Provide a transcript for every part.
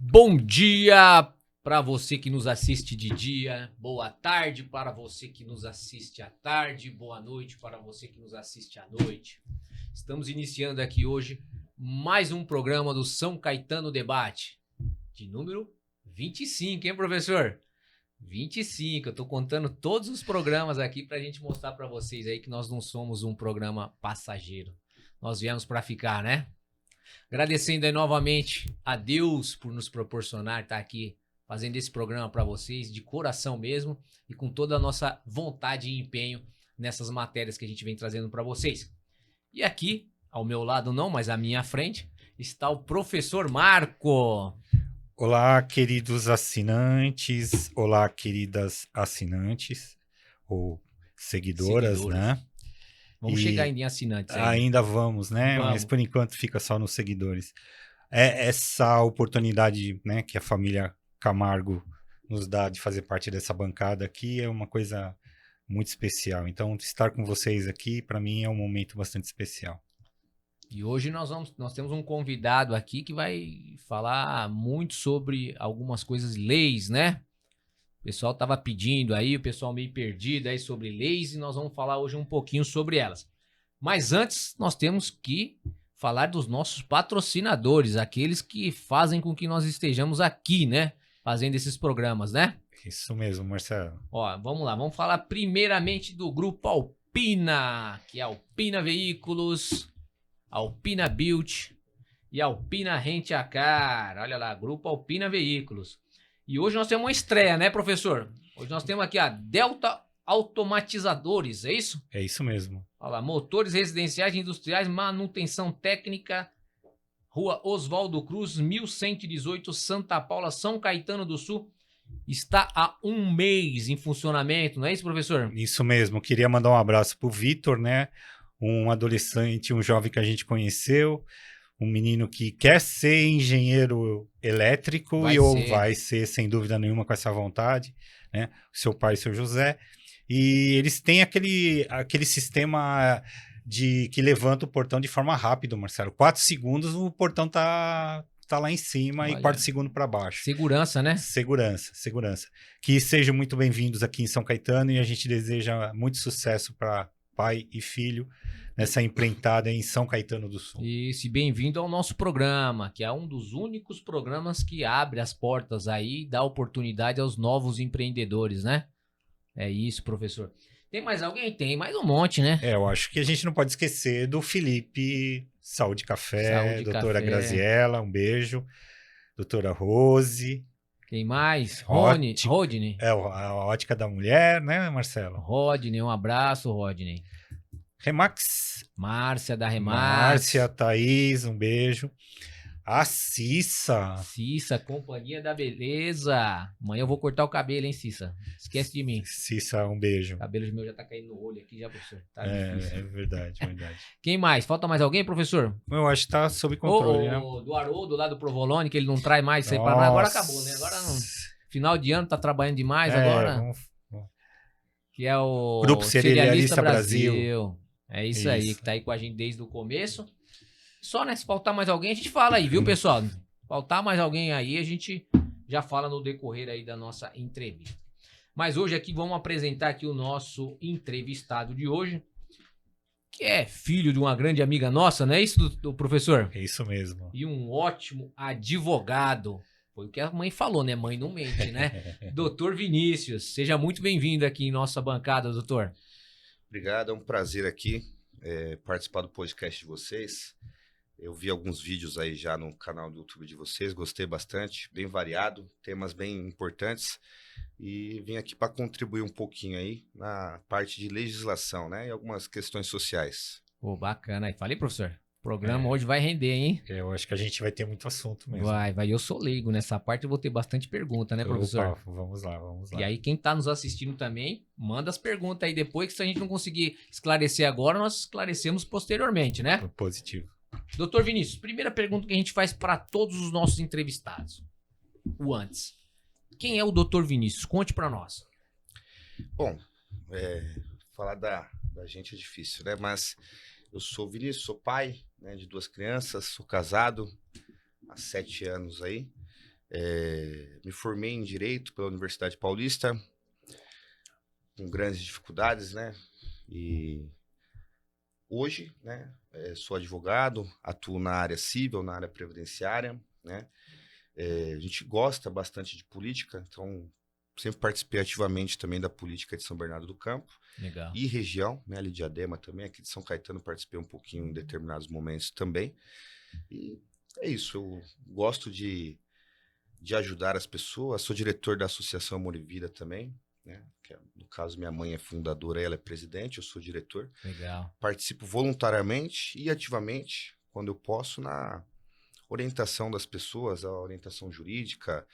Bom dia para você que nos assiste de dia, boa tarde para você que nos assiste à tarde, boa noite para você que nos assiste à noite. Estamos iniciando aqui hoje mais um programa do São Caetano Debate, de número 25, hein, professor? 25, eu tô contando todos os programas aqui pra gente mostrar pra vocês aí que nós não somos um programa passageiro. Nós viemos pra ficar, né? Agradecendo aí novamente a Deus por nos proporcionar estar aqui fazendo esse programa pra vocês, de coração mesmo, e com toda a nossa vontade e empenho nessas matérias que a gente vem trazendo pra vocês. E aqui, ao meu lado não, mas à minha frente, está o professor Marco. Olá, queridos assinantes, olá, queridas assinantes ou seguidoras, Seguidores. né? Vamos chegar E em assinantes ainda. ainda vamos, né? Mas Vamos. por enquanto fica só nos seguidores. É essa oportunidade, né, que a família Camargo nos dá de fazer parte dessa bancada aqui é uma coisa muito especial. Então, estar com vocês aqui, para mim, é um momento bastante especial. E hoje nós temos um convidado aqui que vai falar muito sobre algumas coisas, leis, né? O pessoal estava pedindo aí, o pessoal meio perdido aí sobre leis e nós vamos falar hoje um pouquinho sobre elas. Mas antes, nós temos que falar dos nossos patrocinadores, aqueles que fazem com que nós estejamos aqui, né? Fazendo esses programas, né? Isso mesmo, Marcelo. Ó, vamos lá, vamos falar primeiramente do Grupo Alpina, que é Alpina Veículos, Alpina Built e Alpina Rente a Car. Olha lá, Grupo Alpina Veículos. E hoje nós temos uma estreia, né, professor? Hoje nós temos aqui a Delta Automatizadores, é isso? É isso mesmo. Olha lá, motores residenciais e industriais, manutenção técnica, Rua Oswaldo Cruz, 1118, Santa Paula, São Caetano do Sul. Está há um mês em funcionamento, não é isso, professor? Isso mesmo. Queria mandar um abraço pro Vitor, né? Um adolescente, um jovem que a gente conheceu, um menino que quer ser engenheiro elétrico vai ser, sem dúvida nenhuma, com essa vontade, né? Seu pai, seu José. E eles têm aquele sistema de que levanta o portão de forma rápida, Marcelo. 4 segundos o portão tá lá em cima. Olha. E 4 segundos para baixo. Segurança, né? Segurança. Que sejam muito bem-vindos aqui em São Caetano e a gente deseja muito sucesso para pai e filho nessa empreitada em São Caetano do Sul. Isso, e bem-vindo ao nosso programa, que é um dos únicos programas que abre as portas aí e dá oportunidade aos novos empreendedores, né? É isso, professor. Tem mais alguém? Tem mais um monte, né? Eu acho que a gente não pode esquecer do Felipe Saúde Café, doutora Café. Graziella, um beijo, doutora Rose. Quem mais? Rodney. É, a ótica da mulher, né, Marcelo? Rodney, um abraço, Rodney. Remax. Márcia da Remax. Márcia, Thaís, um beijo. A Cissa. Cissa, Companhia da Beleza. Amanhã eu vou cortar o cabelo, hein, Cissa? Esquece de mim. Cissa, um beijo. O cabelo meu já tá caindo no olho aqui já, professor. Tá difícil. É verdade. Quem mais? Falta mais alguém, professor? Eu acho que tá sob controle, né? Do Haroldo lá do Provolone, que ele não traz mais isso aí pra nós. Agora acabou, né? Agora não. Final de ano, tá trabalhando demais agora. Que é o Grupo Serialista Brasil. É isso aí, que tá aí com a gente desde o começo. Só, né? Se faltar mais alguém, a gente fala aí, viu, pessoal? Faltar mais alguém aí, a gente já fala no decorrer aí da nossa entrevista. Mas hoje aqui vamos apresentar aqui o nosso entrevistado de hoje, que é filho de uma grande amiga nossa, não é isso, do professor? É isso mesmo. E um ótimo advogado. Foi o que a mãe falou, né? Mãe não mente, né? Doutor Vinícius, seja muito bem-vindo aqui em nossa bancada, doutor. Obrigado, é um prazer aqui participar do podcast de vocês. Eu vi alguns vídeos aí já no canal do YouTube de vocês, gostei bastante, bem variado, temas bem importantes. E vim aqui para contribuir um pouquinho aí na parte de legislação, né? E algumas questões sociais. Pô, bacana aí. Falei, professor. O programa hoje vai render, hein? Eu acho que a gente vai ter muito assunto mesmo. Vai. Eu sou leigo nessa parte, eu vou ter bastante pergunta, né, professor? Opa, vamos lá. E aí, quem tá nos assistindo também, manda as perguntas aí depois, que se a gente não conseguir esclarecer agora, nós esclarecemos posteriormente, né? Positivo. Doutor Vinícius, primeira pergunta que a gente faz para todos os nossos entrevistados. O antes. Quem é o doutor Vinícius? Conte para nós. Bom, falar da gente é difícil, né? Mas eu sou Vinícius, sou pai, né, de 2 crianças, sou casado há 7 anos aí. Me formei em Direito pela Universidade Paulista, com grandes dificuldades, né? E hoje, né, sou advogado, atuo na área civil, na área previdenciária, né? A gente gosta bastante de política, então sempre participei ativamente também da política de São Bernardo do Campo. Legal. E região, né, ali de Diadema também, aqui de São Caetano participei um pouquinho em determinados momentos também. E é isso, eu gosto de ajudar as pessoas, sou diretor da Associação Amor e Vida também, né? Que no caso minha mãe é fundadora, ela é presidente, eu sou diretor. Legal. Participo voluntariamente e ativamente, quando eu posso, na orientação das pessoas, a orientação jurídica,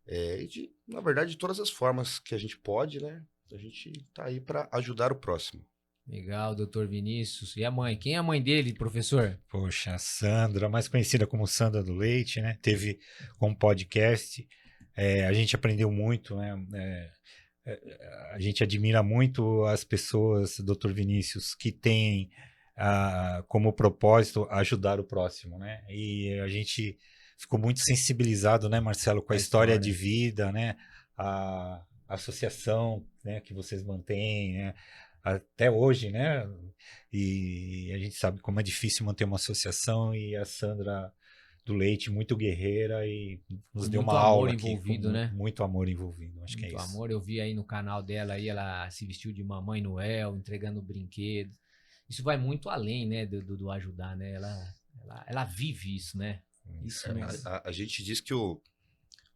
e na verdade, de todas as formas que a gente pode, né? A gente tá aí para ajudar o próximo. Legal, doutor Vinícius. E a mãe? Quem é a mãe dele, professor? Poxa, a Sandra, mais conhecida como Sandra do Leite, né? Teve um podcast, a gente aprendeu muito, né? A gente admira muito as pessoas, doutor Vinícius, que têm como propósito ajudar o próximo, né? E a gente ficou muito sensibilizado, né, Marcelo, com a história de vida, né? A associação, né, que vocês mantêm, né? Até hoje, né? E a gente sabe como é difícil manter uma associação, e a Sandra do Leite, muito guerreira, e nos deu uma aula aqui. Envolvido, né? Muito amor envolvido, acho que é isso. Muito amor, eu vi aí no canal dela, aí ela se vestiu de Mamãe Noel, entregando brinquedos. Isso vai muito além, né, do ajudar, né? Ela vive isso, né? Isso a gente diz que o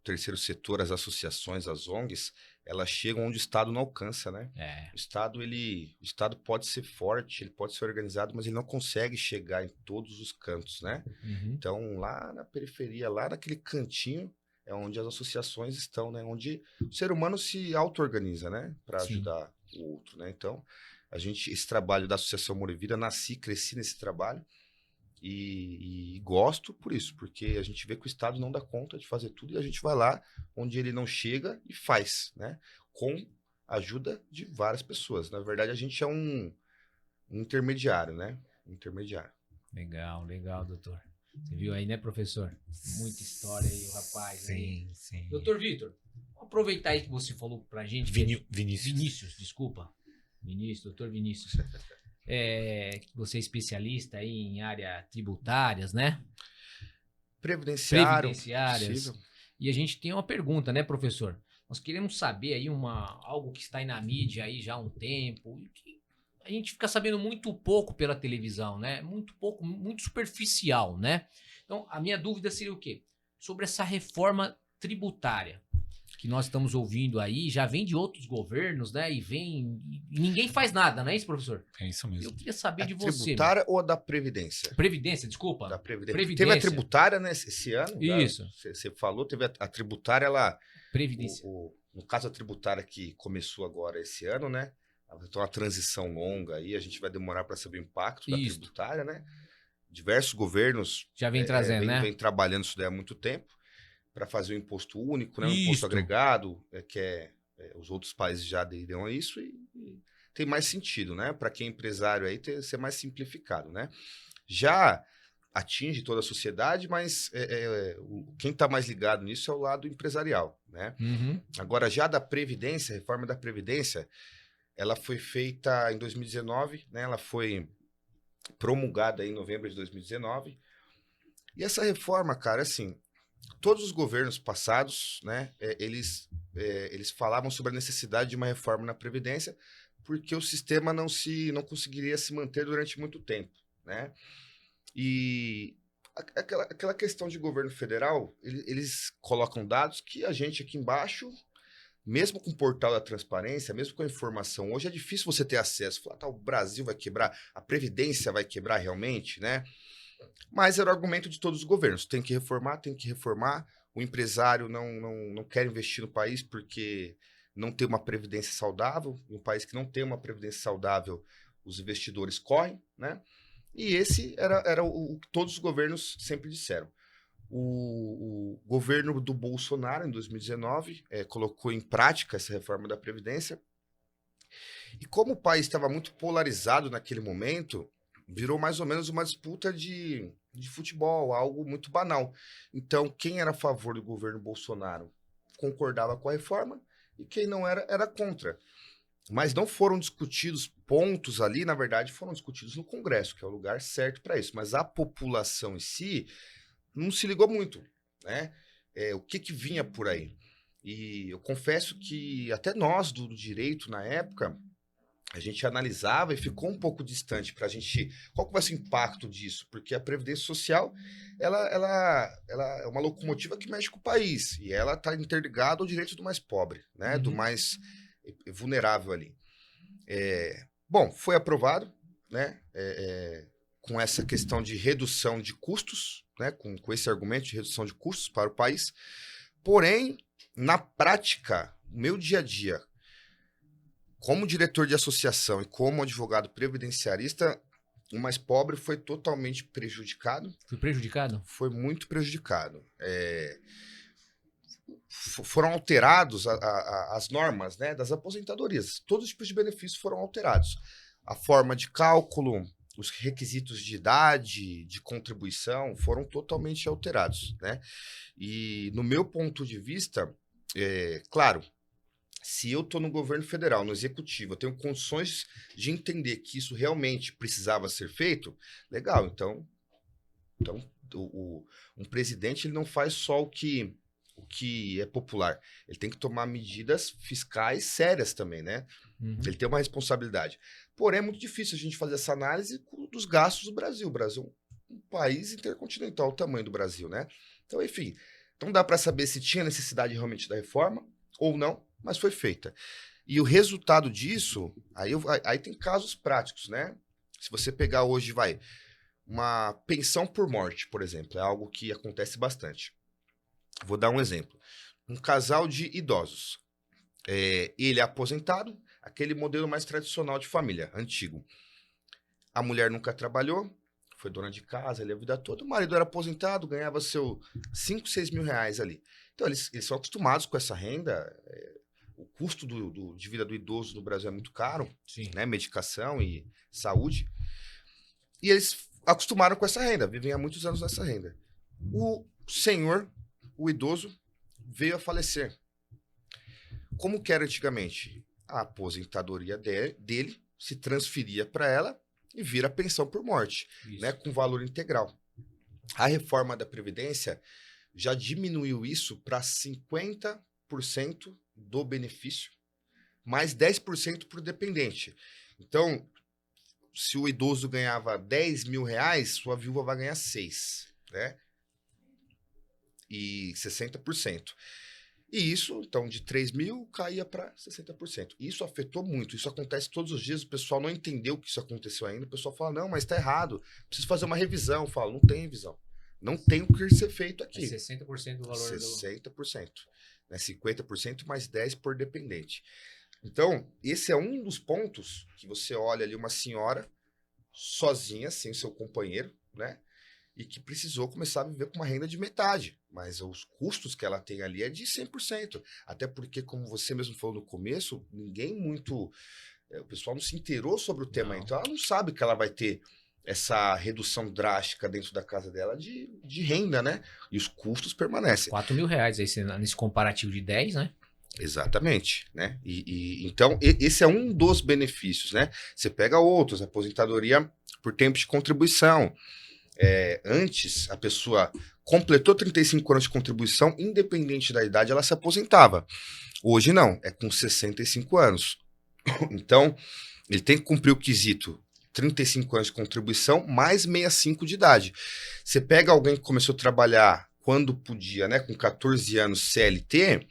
terceiro setor, as associações, as ONGs, elas chegam onde o Estado não alcança, né? O Estado pode ser forte, ele pode ser organizado, mas ele não consegue chegar em todos os cantos, né? Uhum. Então, lá na periferia, lá naquele cantinho, é onde as associações estão, né? Onde o ser humano se auto-organiza, né? Para ajudar o outro, né? Então, esse trabalho da Associação Amor e Vida, cresci nesse trabalho. E gosto por isso, porque a gente vê que o Estado não dá conta de fazer tudo, e a gente vai lá onde ele não chega e faz, né? Com a ajuda de várias pessoas. Na verdade, a gente é um intermediário, né? Intermediário. Legal, doutor. Você viu aí, né, professor? Muita história aí, o rapaz. Sim, aí. sim. Doutor Vitor, vamos aproveitar aí que você falou pra gente. Vinícius, desculpa. Doutor Vinícius. Você é especialista aí em área tributárias, né? Previdenciárias. Possível. E a gente tem uma pergunta, né, professor? Nós queremos saber aí algo que está aí na mídia aí já há um tempo, e que a gente fica sabendo muito pouco pela televisão, né? Muito pouco, muito superficial, né? Então, a minha dúvida seria o quê? Sobre essa reforma tributária que nós estamos ouvindo aí, já vem de outros governos, né? E ninguém faz nada, não é isso, professor? É isso mesmo. Eu queria saber de você. Tributária ou da Previdência? Previdência, desculpa. Da Previdência. Teve a tributária, né, esse ano. Isso. Você falou, teve a tributária, ela... Previdência. No caso, a tributária que começou agora esse ano, né? Então, uma transição longa aí, a gente vai demorar para saber o impacto da tributária, né? Diversos governos já vem trazendo, né? Vem trabalhando isso daí há muito tempo, para fazer o imposto único, né? O imposto agregado, os outros países já aderiram a isso, e tem mais sentido, né? Para quem é empresário aí, ser mais simplificado, né? Já atinge toda a sociedade, mas quem está mais ligado nisso é o lado empresarial, né? Uhum. Agora, já da Previdência, a reforma da Previdência, ela foi feita em 2019, né? Ela foi promulgada em novembro de 2019. E essa reforma, cara, assim, todos os governos passados, né, eles falavam sobre a necessidade de uma reforma na Previdência, porque o sistema não conseguiria se manter durante muito tempo, né? E aquela questão de governo federal, eles colocam dados que a gente aqui embaixo, mesmo com o portal da transparência, mesmo com a informação, hoje é difícil você ter acesso. Falar, o Brasil vai quebrar, a Previdência vai quebrar realmente, né? Mas era o argumento de todos os governos. Tem que reformar. O empresário não quer investir no país porque não tem uma previdência saudável. Em um país que não tem uma previdência saudável, os investidores correm, né? E esse era o que todos os governos sempre disseram. O governo do Bolsonaro, em 2019, colocou em prática essa reforma da Previdência. E como o país estava muito polarizado naquele momento, virou mais ou menos uma disputa de de futebol, algo muito banal. Então, quem era a favor do governo Bolsonaro concordava com a reforma e quem não era, era contra. Mas não foram discutidos pontos ali, na verdade, foram discutidos no Congresso, que é o lugar certo para isso. Mas a população em si não se ligou muito, né? O que vinha por aí? E eu confesso que até nós do direito, na época, a gente analisava e ficou um pouco distante para a gente... Qual que vai ser o impacto disso? Porque a Previdência Social, ela é uma locomotiva que mexe com o país, e ela está interligada ao direito do mais pobre, né? Do mais vulnerável ali. Bom, foi aprovado, né? Com essa questão de redução de custos, né? Com esse argumento de redução de custos para o país. Porém, na prática, o meu dia a dia, como diretor de associação e como advogado previdenciarista, o mais pobre foi totalmente prejudicado. Foi prejudicado? Foi muito prejudicado. Foram alterados as normas, né, das aposentadorias. Todos os tipos de benefícios foram alterados. A forma de cálculo, os requisitos de idade, de contribuição, foram totalmente alterados, né? E, no meu ponto de vista, claro, se eu estou no governo federal, no executivo, eu tenho condições de entender que isso realmente precisava ser feito, legal. Então um presidente ele não faz só o que é popular. Ele tem que tomar medidas fiscais sérias também, né? Ele tem uma responsabilidade. Porém, é muito difícil a gente fazer essa análise dos gastos do Brasil. O Brasil é um país intercontinental, o tamanho do Brasil, né? Então, enfim, não dá para saber se tinha necessidade realmente da reforma ou não, mas foi feita. E o resultado disso, aí tem casos práticos, né? Se você pegar hoje, uma pensão por morte, por exemplo, é algo que acontece bastante. Vou dar um exemplo. Um casal de idosos. Ele é aposentado, aquele modelo mais tradicional de família, antigo. A mulher nunca trabalhou, foi dona de casa ali a vida toda. O marido era aposentado, ganhava seu 5, 6 mil reais ali. Então, eles são acostumados com essa renda. O custo de vida do idoso no Brasil é muito caro, né? Medicação e saúde. E eles acostumaram com essa renda, vivem há muitos anos nessa renda. O senhor, o idoso, veio a falecer. Como que era antigamente? A aposentadoria dele se transferia para ela e vira pensão por morte, né? Com valor integral. A reforma da Previdência já diminuiu isso para 50% do benefício, mais 10% para o dependente. Então, se o idoso ganhava 10 mil reais, sua viúva vai ganhar 6, né? E 60%. E isso, então, de 3 mil, caía para 60%. Isso afetou muito. Isso acontece todos os dias. O pessoal não entendeu que isso aconteceu ainda. O pessoal fala, não, mas está errado. Preciso fazer uma revisão. Eu falo, não tem revisão. Não tem o que ser feito aqui. 60% do valor 60%. Né? 50% mais 10% por dependente. Então, esse é um dos pontos que você olha ali uma senhora sozinha, sem seu companheiro, né? E que precisou começar a viver com uma renda de metade. Mas os custos que ela tem ali é de 100%. Até porque, como você mesmo falou no começo, ninguém muito... o pessoal não se inteirou sobre o tema. Não. Então, ela não sabe que ela vai ter essa redução drástica dentro da casa dela de renda, né? E os custos permanecem. 4 mil reais aí, nesse comparativo de 10, né? Exatamente, né? Então, esse é um dos benefícios, né? Você pega outros, aposentadoria por tempo de contribuição. Antes, a pessoa completou 35 anos de contribuição, independente da idade, ela se aposentava. Hoje não, é com 65 anos. Então, ele tem que cumprir o quesito 35 anos de contribuição, mais 65 de idade. Você pega alguém que começou a trabalhar quando podia, né? Com 14 anos CLT,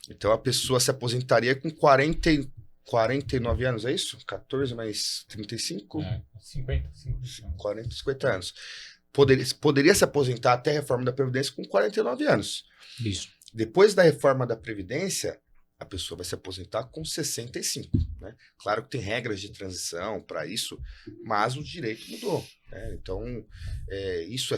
então a pessoa se aposentaria com 49 anos, é isso? 14 mais 35? 50 anos. Poderia se aposentar até a reforma da Previdência com 49 anos. Isso. Depois da reforma da Previdência, a pessoa vai se aposentar com 65. Né? Claro que tem regras de transição para isso, mas o direito mudou. Né? Então, isso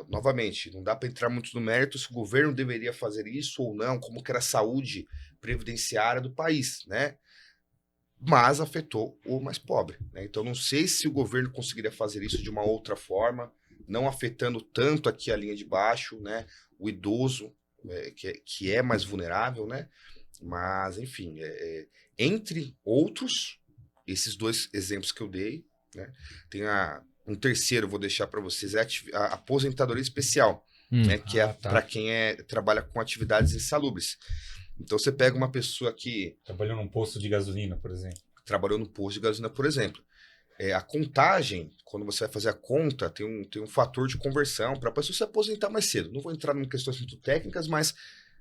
novamente, não dá para entrar muito no mérito se o governo deveria fazer isso ou não, como que era a saúde previdenciária do país, né? Mas afetou o mais pobre. Né? Então, não sei se o governo conseguiria fazer isso de uma outra forma, não afetando tanto aqui a linha de baixo, né? O idoso, que é mais vulnerável, né? Mas, enfim, entre outros, esses 2 exemplos que eu dei, né? Tem um terceiro, vou deixar para vocês, a aposentadoria especial, né? Que é para quem trabalha com atividades insalubres. Então, você pega uma pessoa que... Trabalhou num posto de gasolina, por exemplo. Trabalhou no posto de gasolina, por exemplo. A contagem, quando você vai fazer a conta, tem um fator de conversão para a pessoa se aposentar mais cedo. Não vou entrar em questões muito técnicas, mas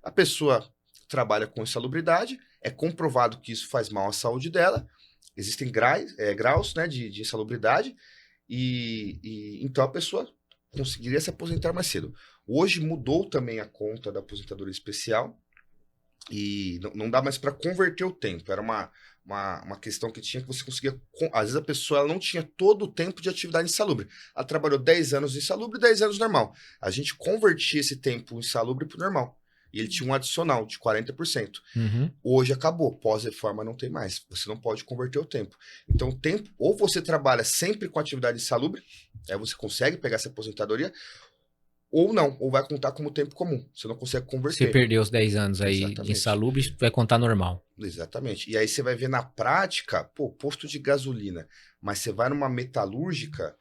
a pessoa trabalha com insalubridade, é comprovado que isso faz mal à saúde dela, existem graus, né, de insalubridade, e então a pessoa conseguiria se aposentar mais cedo. Hoje mudou também a conta da aposentadoria especial, e não dá mais para converter o tempo. Era uma questão que tinha que você conseguia... Às vezes a pessoa ela não tinha todo o tempo de atividade insalubre. Ela trabalhou 10 anos insalubre e 10 anos normal. A gente convertia esse tempo insalubre para o normal. E ele tinha um adicional de 40%. Uhum. Hoje acabou. Pós-reforma não tem mais. Você não pode converter o tempo. Então o tempo... Ou você trabalha sempre com atividade insalubre, aí você consegue pegar essa aposentadoria, ou não, ou vai contar como tempo comum. Você não consegue converter. Você perdeu os 10 anos aí insalubre, vai contar normal. Exatamente. E aí você vai ver na prática, posto de gasolina, mas você vai numa metalúrgica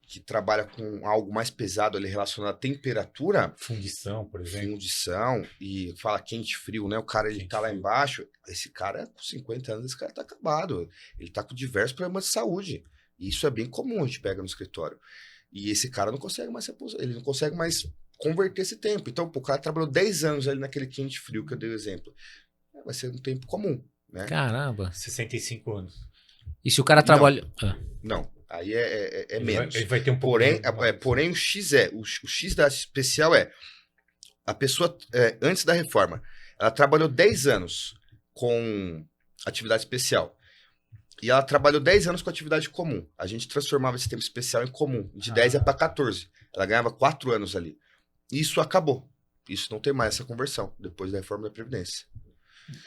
que trabalha com algo mais pesado ali relacionado à temperatura. Fundição, por exemplo. Fundição, e fala quente frio, né? O cara, ele tá lá embaixo, esse cara com 50 anos, esse cara tá acabado. Ele tá com diversos problemas de saúde. E isso é bem comum, a gente pega no escritório. E esse cara não consegue mais se aposentar, ele não consegue mais converter esse tempo. Então, o cara trabalhou 10 anos ali naquele quente frio que eu dei o exemplo. Vai ser um tempo comum, né? Caramba. 65 anos. E se o cara trabalha... Não, aí é menos. Ele vai ter um pouco porém, o X o X da especial a pessoa, antes da reforma, ela trabalhou 10 anos com atividade especial. E ela trabalhou 10 anos com atividade comum. A gente transformava esse tempo especial em comum. De 10 para 14. Ela ganhava 4 anos ali. Isso acabou. Isso não tem mais essa conversão, depois da reforma da Previdência.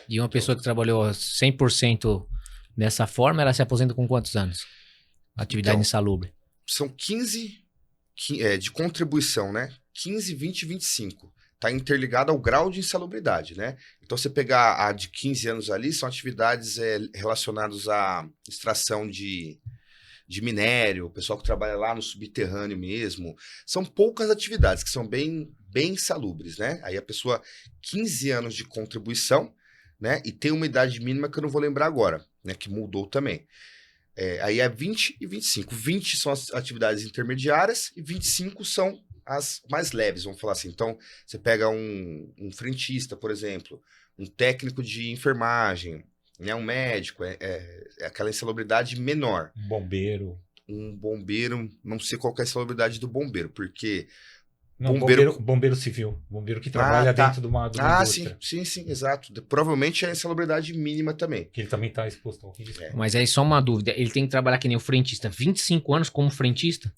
E uma pessoa que trabalhou 100% dessa forma, ela se aposenta com quantos anos? Atividade insalubre. São 15 de contribuição, né? 15, 20 e 25. Está interligado ao grau de insalubridade, né? Então, você pegar a de 15 anos ali, são atividades relacionadas à extração de minério, o pessoal que trabalha lá no subterrâneo mesmo. São poucas atividades que são bem insalubres, né? Aí a pessoa, 15 anos de contribuição, né? E tem uma idade mínima que eu não vou lembrar agora, né? Que mudou também. Aí é 20 e 25. 20 são as atividades intermediárias e 25 são as mais leves, vamos falar assim. Então, você pega um frentista, por exemplo, um técnico de enfermagem, né, um médico, aquela insalubridade menor. Um bombeiro, não sei qual que é a insalubridade do bombeiro, porque... Não, bombeiro civil, bombeiro que trabalha dentro de uma indústria. Sim, exato. Provavelmente é a insalubridade mínima também. Que ele também está exposto ao risco. Mas aí só uma dúvida, ele tem que trabalhar que nem o frentista, 25 anos como frentista?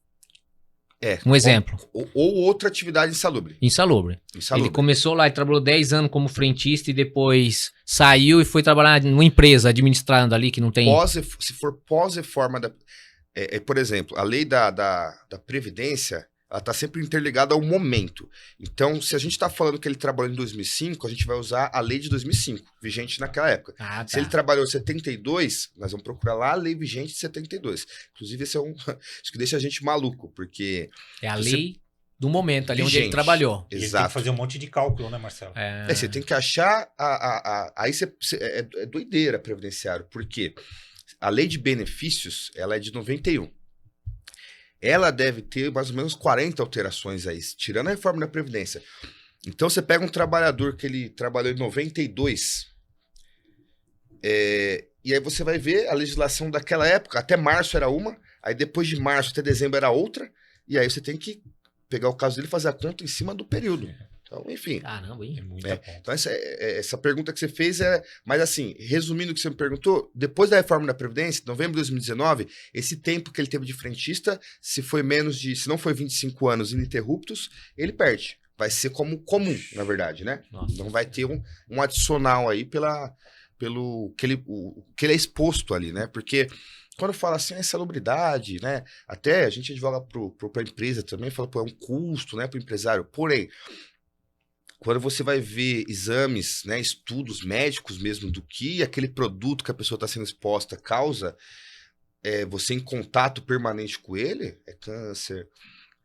Um exemplo. Ou outra atividade insalubre. Insalubre. Ele começou lá e trabalhou 10 anos como frentista e depois saiu e foi trabalhar numa empresa administrando ali que não tem... Se for pós-reforma por exemplo, a lei da Previdência, ela está sempre interligada ao momento. Então, se a gente está falando que ele trabalhou em 2005, a gente vai usar a lei de 2005, vigente naquela época. Se ele trabalhou em 72, nós vamos procurar lá a lei vigente de 72. Inclusive, esse isso que deixa a gente maluco, porque... É a lei do momento, ali vigente, onde ele trabalhou. Exato. Ele tem que fazer um monte de cálculo, né, Marcelo? Você tem que achar... Aí é doideira previdenciário, porque a lei de benefícios, ela é de 91. Ela deve ter mais ou menos 40 alterações aí, tirando a reforma da Previdência. Então, você pega um trabalhador que ele trabalhou em 92, e aí você vai ver a legislação daquela época, até março era uma, aí depois de março até dezembro era outra, e aí você tem que pegar o caso dele e fazer a conta em cima do período. Então, enfim. Caramba, hein? Então, essa pergunta que você fez Mas, assim, resumindo o que você me perguntou, depois da reforma da Previdência, novembro de 2019, esse tempo que ele teve de frentista, se não foi 25 anos ininterruptos, ele perde. Vai ser como comum, na verdade, né? Nossa. Então, vai ter um adicional aí pelo que ele é exposto ali, né? Porque quando fala assim, é insalubridade, né? Até a gente advoga para a empresa também, fala, pô, é um custo, né, para o empresário. Porém, quando você vai ver exames, né, estudos médicos mesmo do que aquele produto que a pessoa está sendo exposta causa, você em contato permanente com ele, é câncer,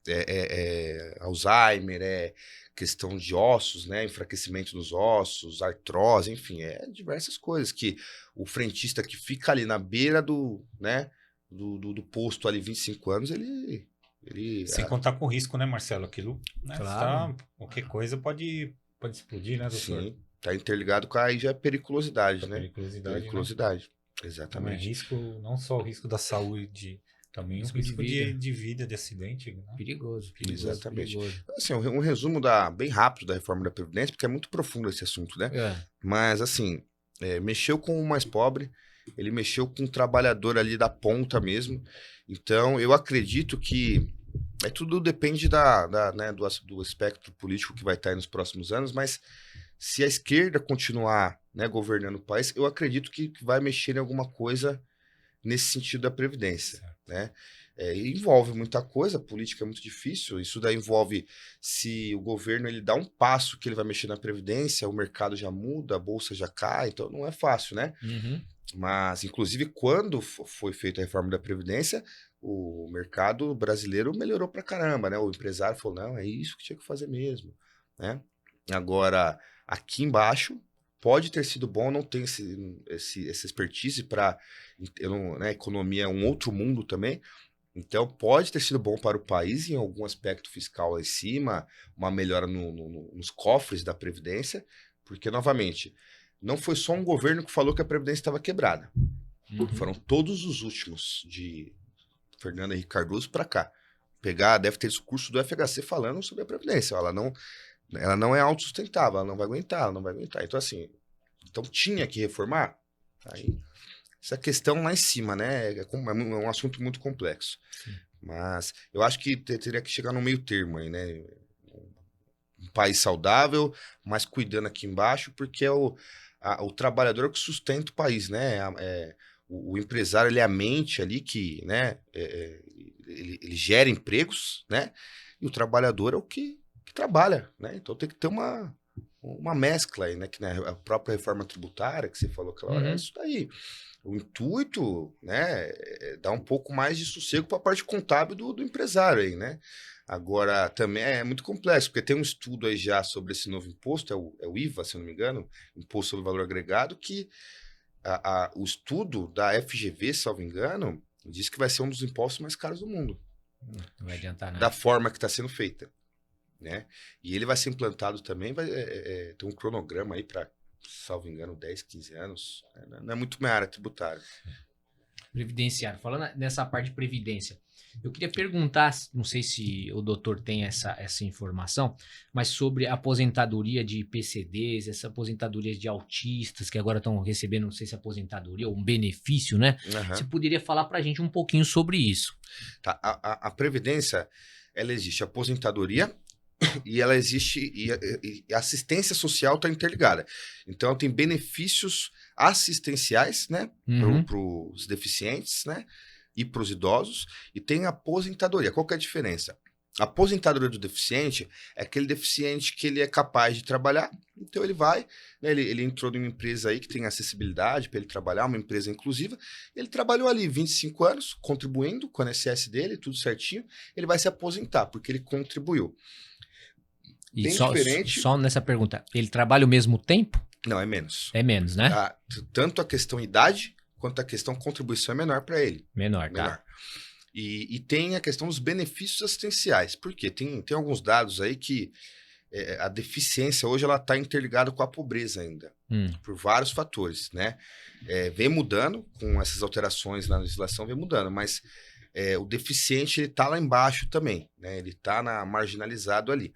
é Alzheimer, é questão de ossos, né, enfraquecimento nos ossos, artrose, enfim, diversas coisas que o frentista que fica ali na beira do, né, do posto ali 25 anos, ele Sem contar com o risco, né, Marcelo? Aquilo, né? Claro. Qualquer coisa pode explodir, né, doutor? sim, tá interligado com aí já é periculosidade, A né? periculosidade, né? Periculosidade, Também é exatamente. risco, não só o risco da saúde, também Risco o de risco vida. de vida, de acidente, né? Perigoso. Exatamente. Perigoso. Assim, um resumo bem rápido da reforma da Previdência, porque é muito profundo esse assunto, né? É. Mas, assim, mexeu com o mais pobre, ele mexeu com o trabalhador ali da ponta mesmo. Então, eu acredito que tudo depende né, do espectro político que vai estar aí nos próximos anos, mas se a esquerda continuar, né, governando o país, eu acredito que vai mexer em alguma coisa nesse sentido da Previdência, né? Envolve muita coisa, a política é muito difícil, isso daí envolve se o governo ele dá um passo que ele vai mexer na Previdência, o mercado já muda, a bolsa já cai, então não é fácil, né? Uhum. Mas, inclusive, quando foi feita a reforma da Previdência, o mercado brasileiro melhorou pra caramba, né? O empresário falou, não, é isso que tinha que fazer mesmo, né? Agora, aqui embaixo, pode ter sido bom, não tem essa expertise para, né, economia é um outro mundo também, então pode ter sido bom para o país em algum aspecto fiscal lá em cima, uma melhora nos cofres da Previdência, porque, novamente, não foi só um governo que falou que a Previdência estava quebrada. Uhum. Foram todos os últimos, de Fernando Henrique Cardoso para cá. Deve ter discurso do FHC falando sobre a Previdência. Ela não é autossustentável, ela não vai aguentar. Então, assim, tinha que reformar? Aí, essa questão lá em cima, né? É um assunto muito complexo. Sim. Mas eu acho que teria que chegar no meio termo aí, né? Um país saudável, mas cuidando aqui embaixo, porque é o trabalhador que sustenta o país, né? O empresário, ele é a mente ali que, né? Ele gera empregos, né? E o trabalhador é o que trabalha, né? Então tem que ter uma mescla aí, né? Que, né, a própria reforma tributária que você falou aquela hora, é isso daí. O intuito, né, é dar um pouco mais de sossego para a parte contábil do empresário aí, né? Agora, também é muito complexo, porque tem um estudo aí já sobre esse novo imposto, é o IVA, se eu não me engano, Imposto sobre Valor Agregado, que o estudo da FGV, se eu não me engano, diz que vai ser um dos impostos mais caros do mundo. Não vai adiantar nada. Da forma que está sendo feita, né? E ele vai ser implantado também, vai ter um cronograma aí para, salvo engano, 10, 15 anos. Não é muito minha área tributária. Previdenciário. Falando nessa parte de previdência, eu queria perguntar, não sei se o doutor tem essa informação, mas sobre a aposentadoria de PCDs, essa aposentadoria de autistas que agora estão recebendo, não sei se aposentadoria ou um benefício, né? Uhum. Você poderia falar pra gente um pouquinho sobre isso? Tá, a Previdência, ela existe a aposentadoria e ela existe, e a assistência social está interligada. Então, tem benefícios assistenciais, né, Uhum. para os deficientes, né, e para os idosos, e tem a aposentadoria. Qual que é a diferença? A aposentadoria do deficiente é aquele deficiente que ele é capaz de trabalhar, então ele vai, né, ele entrou numa empresa aí que tem acessibilidade para ele trabalhar, uma empresa inclusiva, ele trabalhou ali 25 anos, contribuindo com o INSS dele, tudo certinho, ele vai se aposentar, porque ele contribuiu. E Bem diferente. só nessa pergunta, ele trabalha o mesmo tempo? Não, é menos. É menos, né? Tanto a questão idade, quanto a questão contribuição é menor para ele. Menor, tá. Menor. E tem a questão dos benefícios assistenciais. Por quê? Tem alguns dados aí que a deficiência hoje ela está interligada com a pobreza ainda. Por vários fatores, né? Vem mudando, com essas alterações na legislação, vem mudando, mas o deficiente ele está lá embaixo também, né? Ele está marginalizado ali.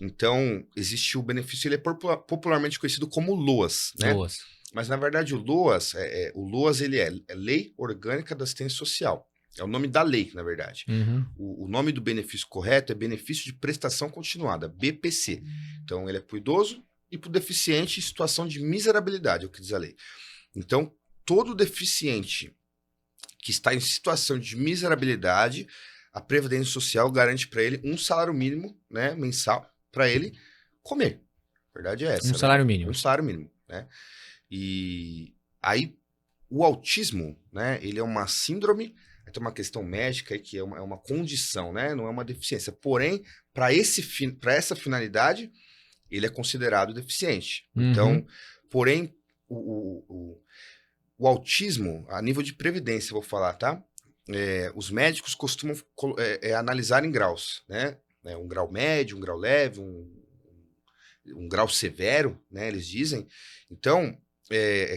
Então, existe o benefício, ele é popularmente conhecido como LOAS, né? LOAS. Mas, na verdade, o LOAS ele é Lei Orgânica da Assistência Social. É o nome da lei, na verdade. Uhum. O nome do benefício correto é Benefício de Prestação Continuada, BPC. Então, ele é para o idoso e para o deficiente em situação de miserabilidade, é o que diz a lei. Então, todo deficiente que está em situação de miserabilidade, a Previdência Social garante para ele um salário mínimo, né, mensal, para ele comer. A verdade é essa. Um salário mínimo. Um salário mínimo, né? E aí, o autismo, né, ele é uma síndrome, tem uma questão médica aí que é uma condição, né, não é uma deficiência. Porém, para essa finalidade, ele é considerado deficiente. Uhum. Então, porém, o autismo, a nível de previdência, vou falar, tá? Os médicos costumam analisar em graus, né? Um grau médio, um grau leve, um grau severo, né? Eles dizem. Então,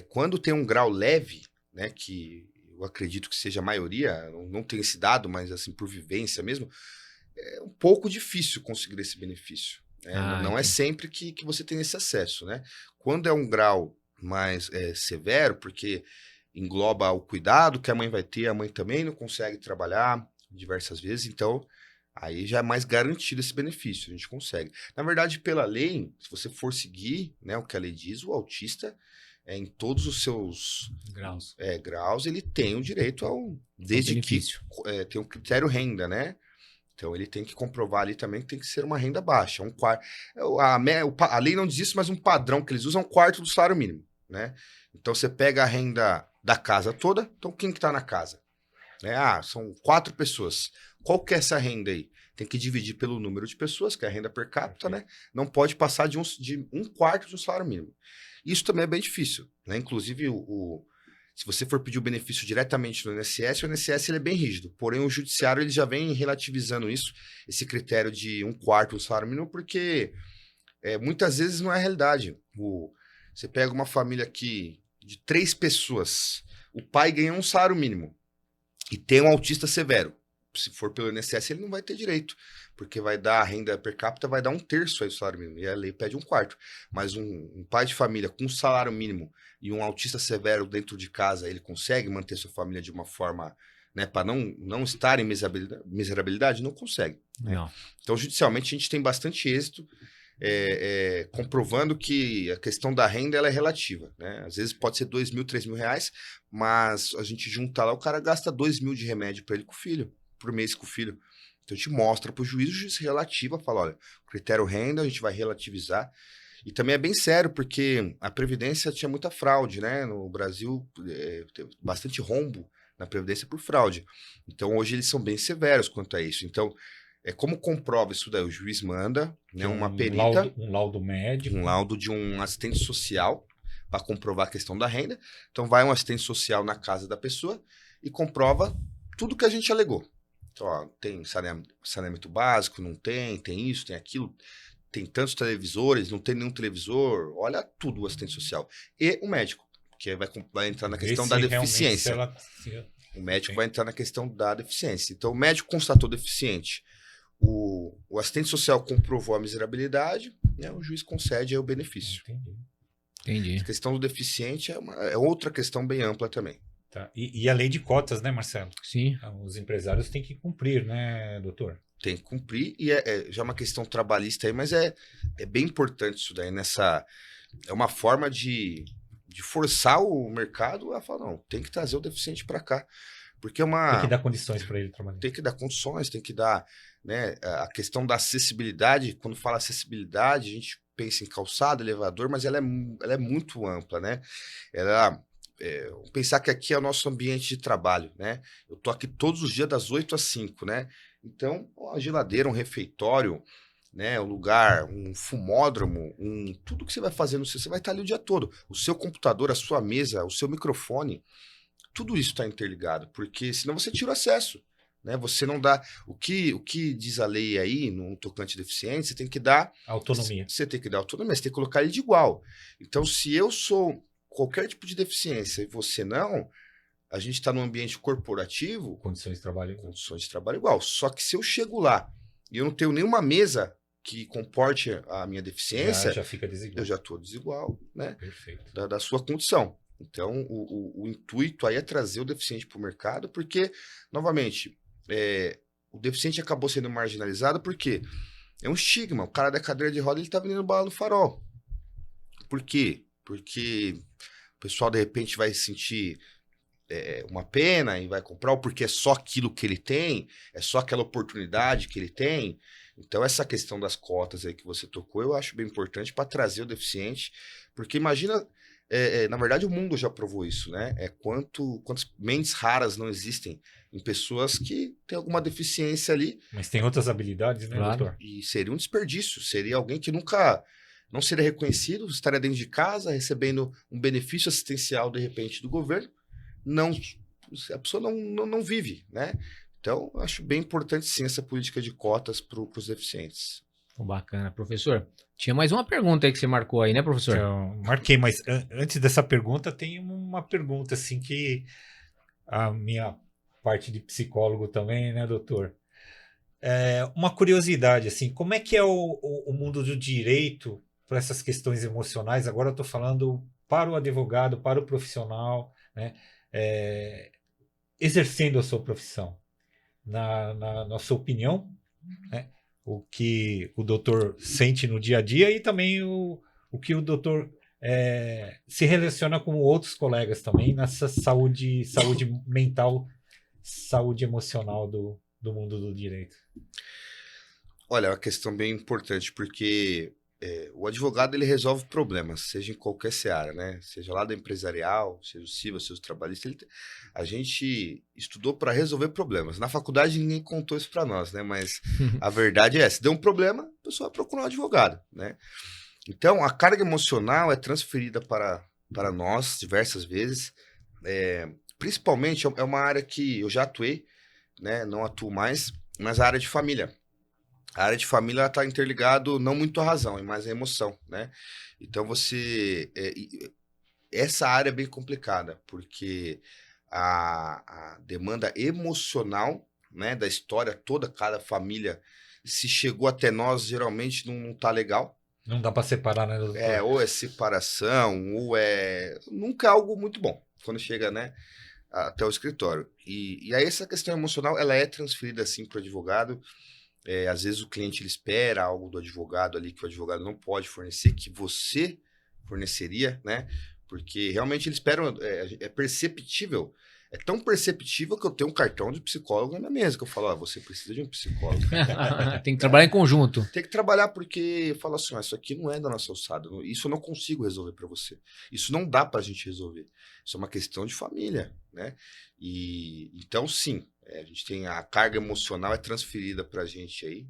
quando tem um grau leve, né? Que eu acredito que seja a maioria, não tem esse dado, mas assim, por vivência mesmo, é um pouco difícil conseguir esse benefício. Não é sempre que você tem esse acesso, né? Quando é um grau mais severo, porque engloba o cuidado que a mãe vai ter, a mãe também não consegue trabalhar diversas vezes, então aí já é mais garantido esse benefício, a gente consegue. Na verdade, pela lei, se você for seguir, né, o que a lei diz, o autista, em todos os seus graus, ele tem o direito desde que tem um critério renda, né? Então, ele tem que comprovar ali também que tem que ser uma renda baixa. Um quarto. A lei não diz isso, mas um padrão que eles usam é um quarto do salário mínimo, né? Então, você pega a renda da casa toda. Então, quem que tá na casa? São 4 pessoas. Qual que é essa renda aí? Tem que dividir pelo número de pessoas, que é a renda per capita, né? Não pode passar de um quarto do salário mínimo. Isso também é bem difícil, né? Inclusive, se você for pedir o benefício diretamente no INSS, o INSS ele é bem rígido. Porém, o judiciário ele já vem relativizando isso, esse critério de um quarto do salário mínimo, porque muitas vezes não é a realidade. Você pega uma família aqui de 3 pessoas, o pai ganha um salário mínimo e tem um autista severo. Se for pelo INSS, ele não vai ter direito, porque vai dar a renda per capita, vai dar 1/3 aí do salário mínimo, e a lei pede 1/4. Mas um pai de família com um salário mínimo e um autista severo dentro de casa, ele consegue manter sua família de uma forma, né, para não estar em miserabilidade? Não consegue. Né? Não. Então, judicialmente, a gente tem bastante êxito comprovando que a questão da renda ela é relativa. Né? Às vezes pode ser 2 mil, 3 mil reais, mas a gente junta lá, o cara gasta 2 mil de remédio para ele com o filho, por mês com o filho. Então a gente mostra para o juiz relativa, fala, olha, o critério renda a gente vai relativizar. E também é bem sério, porque a Previdência tinha muita fraude, né? No Brasil, tem bastante rombo na Previdência por fraude. Então hoje eles são bem severos quanto a isso. Então, como comprova isso daí? O juiz manda, né, uma perita, um laudo médico, um laudo de um assistente social para comprovar a questão da renda. Então vai um assistente social na casa da pessoa e comprova tudo que a gente alegou. Então, ó, tem saneamento básico, não tem isso, tem aquilo, tem tantos televisores, não tem nenhum televisor, olha tudo o assistente social. E o médico, que vai entrar na questão da deficiência. O médico vai entrar na questão da deficiência. Então, o médico constatou deficiente, o assistente social comprovou a miserabilidade, né, o juiz concede aí o benefício. Entendi. A questão do deficiente é outra questão bem ampla também. Tá. E a lei de cotas, né, Marcelo? Sim. Os empresários têm que cumprir, né, doutor? Tem que cumprir, e já é uma questão trabalhista aí, mas é bem importante isso daí, é uma forma de forçar o mercado a falar, não, tem que trazer o deficiente para cá, porque tem que dar condições para ele trabalhar. Tem que dar condições, tem que dar, né, a questão da acessibilidade, quando fala acessibilidade, a gente pensa em calçada, elevador, mas ela é muito ampla, né, pensar que aqui é o nosso ambiente de trabalho, né? Eu tô aqui todos os dias das 8 às 5, né? Então, a geladeira, um refeitório, né? Um lugar, um fumódromo, tudo que você vai fazer você vai estar ali o dia todo. O seu computador, a sua mesa, o seu microfone, tudo isso está interligado, porque senão você tira o acesso, né? Você não dá... O que diz a lei aí, no tocante de deficiência, você tem que dar... Autonomia. Você tem que dar autonomia, você tem que colocar ele de igual. Então, se eu sou... qualquer tipo de deficiência e você não, a gente está num ambiente corporativo... Condições de trabalho igual. Só que se eu chego lá e eu não tenho nenhuma mesa que comporte a minha deficiência... Já fica desigual. Eu já estou desigual, né? Perfeito. Da sua condição. Então, o intuito aí é trazer o deficiente para o mercado, porque, novamente, o deficiente acabou sendo marginalizado porque é um estigma. O cara da cadeira de roda, ele está vendendo bala no farol. Por quê? Porque o pessoal, de repente, vai se sentir uma pena e vai comprar, ou porque é só aquilo que ele tem, é só aquela oportunidade que ele tem. Então, essa questão das cotas aí que você tocou, eu acho bem importante para trazer o deficiente, porque imagina, na verdade, o mundo já provou isso, né? Quantas mentes raras não existem em pessoas que têm alguma deficiência ali. Mas tem outras habilidades, né, Claro. doutor? E seria um desperdício, seria alguém que nunca não seria reconhecido, estaria dentro de casa, recebendo um benefício assistencial, de repente, do governo. Não, a pessoa não vive, né? Então, acho bem importante, sim, essa política de cotas para os deficientes. Bacana, professor. Tinha mais uma pergunta aí que você marcou aí, né, professor? Então, marquei, mas antes dessa pergunta, tem uma pergunta, assim, que a minha parte de psicólogo também, né, doutor? Uma curiosidade, assim, como é que é o mundo do direito para essas questões emocionais? Agora eu estou falando para o advogado, para o profissional, né, exercendo a sua profissão. Na sua opinião, né, o que o doutor sente no dia a dia e também o que o doutor se relaciona com outros colegas também nessa saúde mental, saúde emocional do mundo do direito. Olha, é uma questão bem importante, porque o advogado ele resolve problemas, seja em qualquer seara, né? Seja lá da empresarial, seja o civil, seja o trabalhista. A gente estudou para resolver problemas. Na faculdade ninguém contou isso para nós, né? Mas a verdade é, se deu um problema, a pessoa vai procurar um advogado, né? Então, a carga emocional é transferida para nós diversas vezes. Principalmente, é uma área que eu já atuei, né? Não atuo mais, mas a área de família. A área de família está interligado não muito à razão, mas à emoção, né? Então essa área é bem complicada, porque a demanda emocional, né, da história toda, cada família, se chegou até nós, geralmente não tá legal. Não dá para separar, né, doutor? Ou é separação, ou nunca é algo muito bom, quando chega, né, até o escritório. E aí essa questão emocional, ela é transferida, assim, para o advogado. Às vezes o cliente ele espera algo do advogado ali que o advogado não pode fornecer, que você forneceria, né? Porque realmente eles esperam, é perceptível, é tão perceptível que eu tenho um cartão de psicólogo na mesa, que eu falo, você precisa de um psicólogo. Tem que trabalhar em conjunto. Tem que trabalhar porque eu falo assim, isso aqui não é da nossa alçada, isso eu não consigo resolver para você. Isso não dá pra gente resolver. Isso é uma questão de família, né? E então, sim, a gente tem a carga emocional é transferida pra gente aí.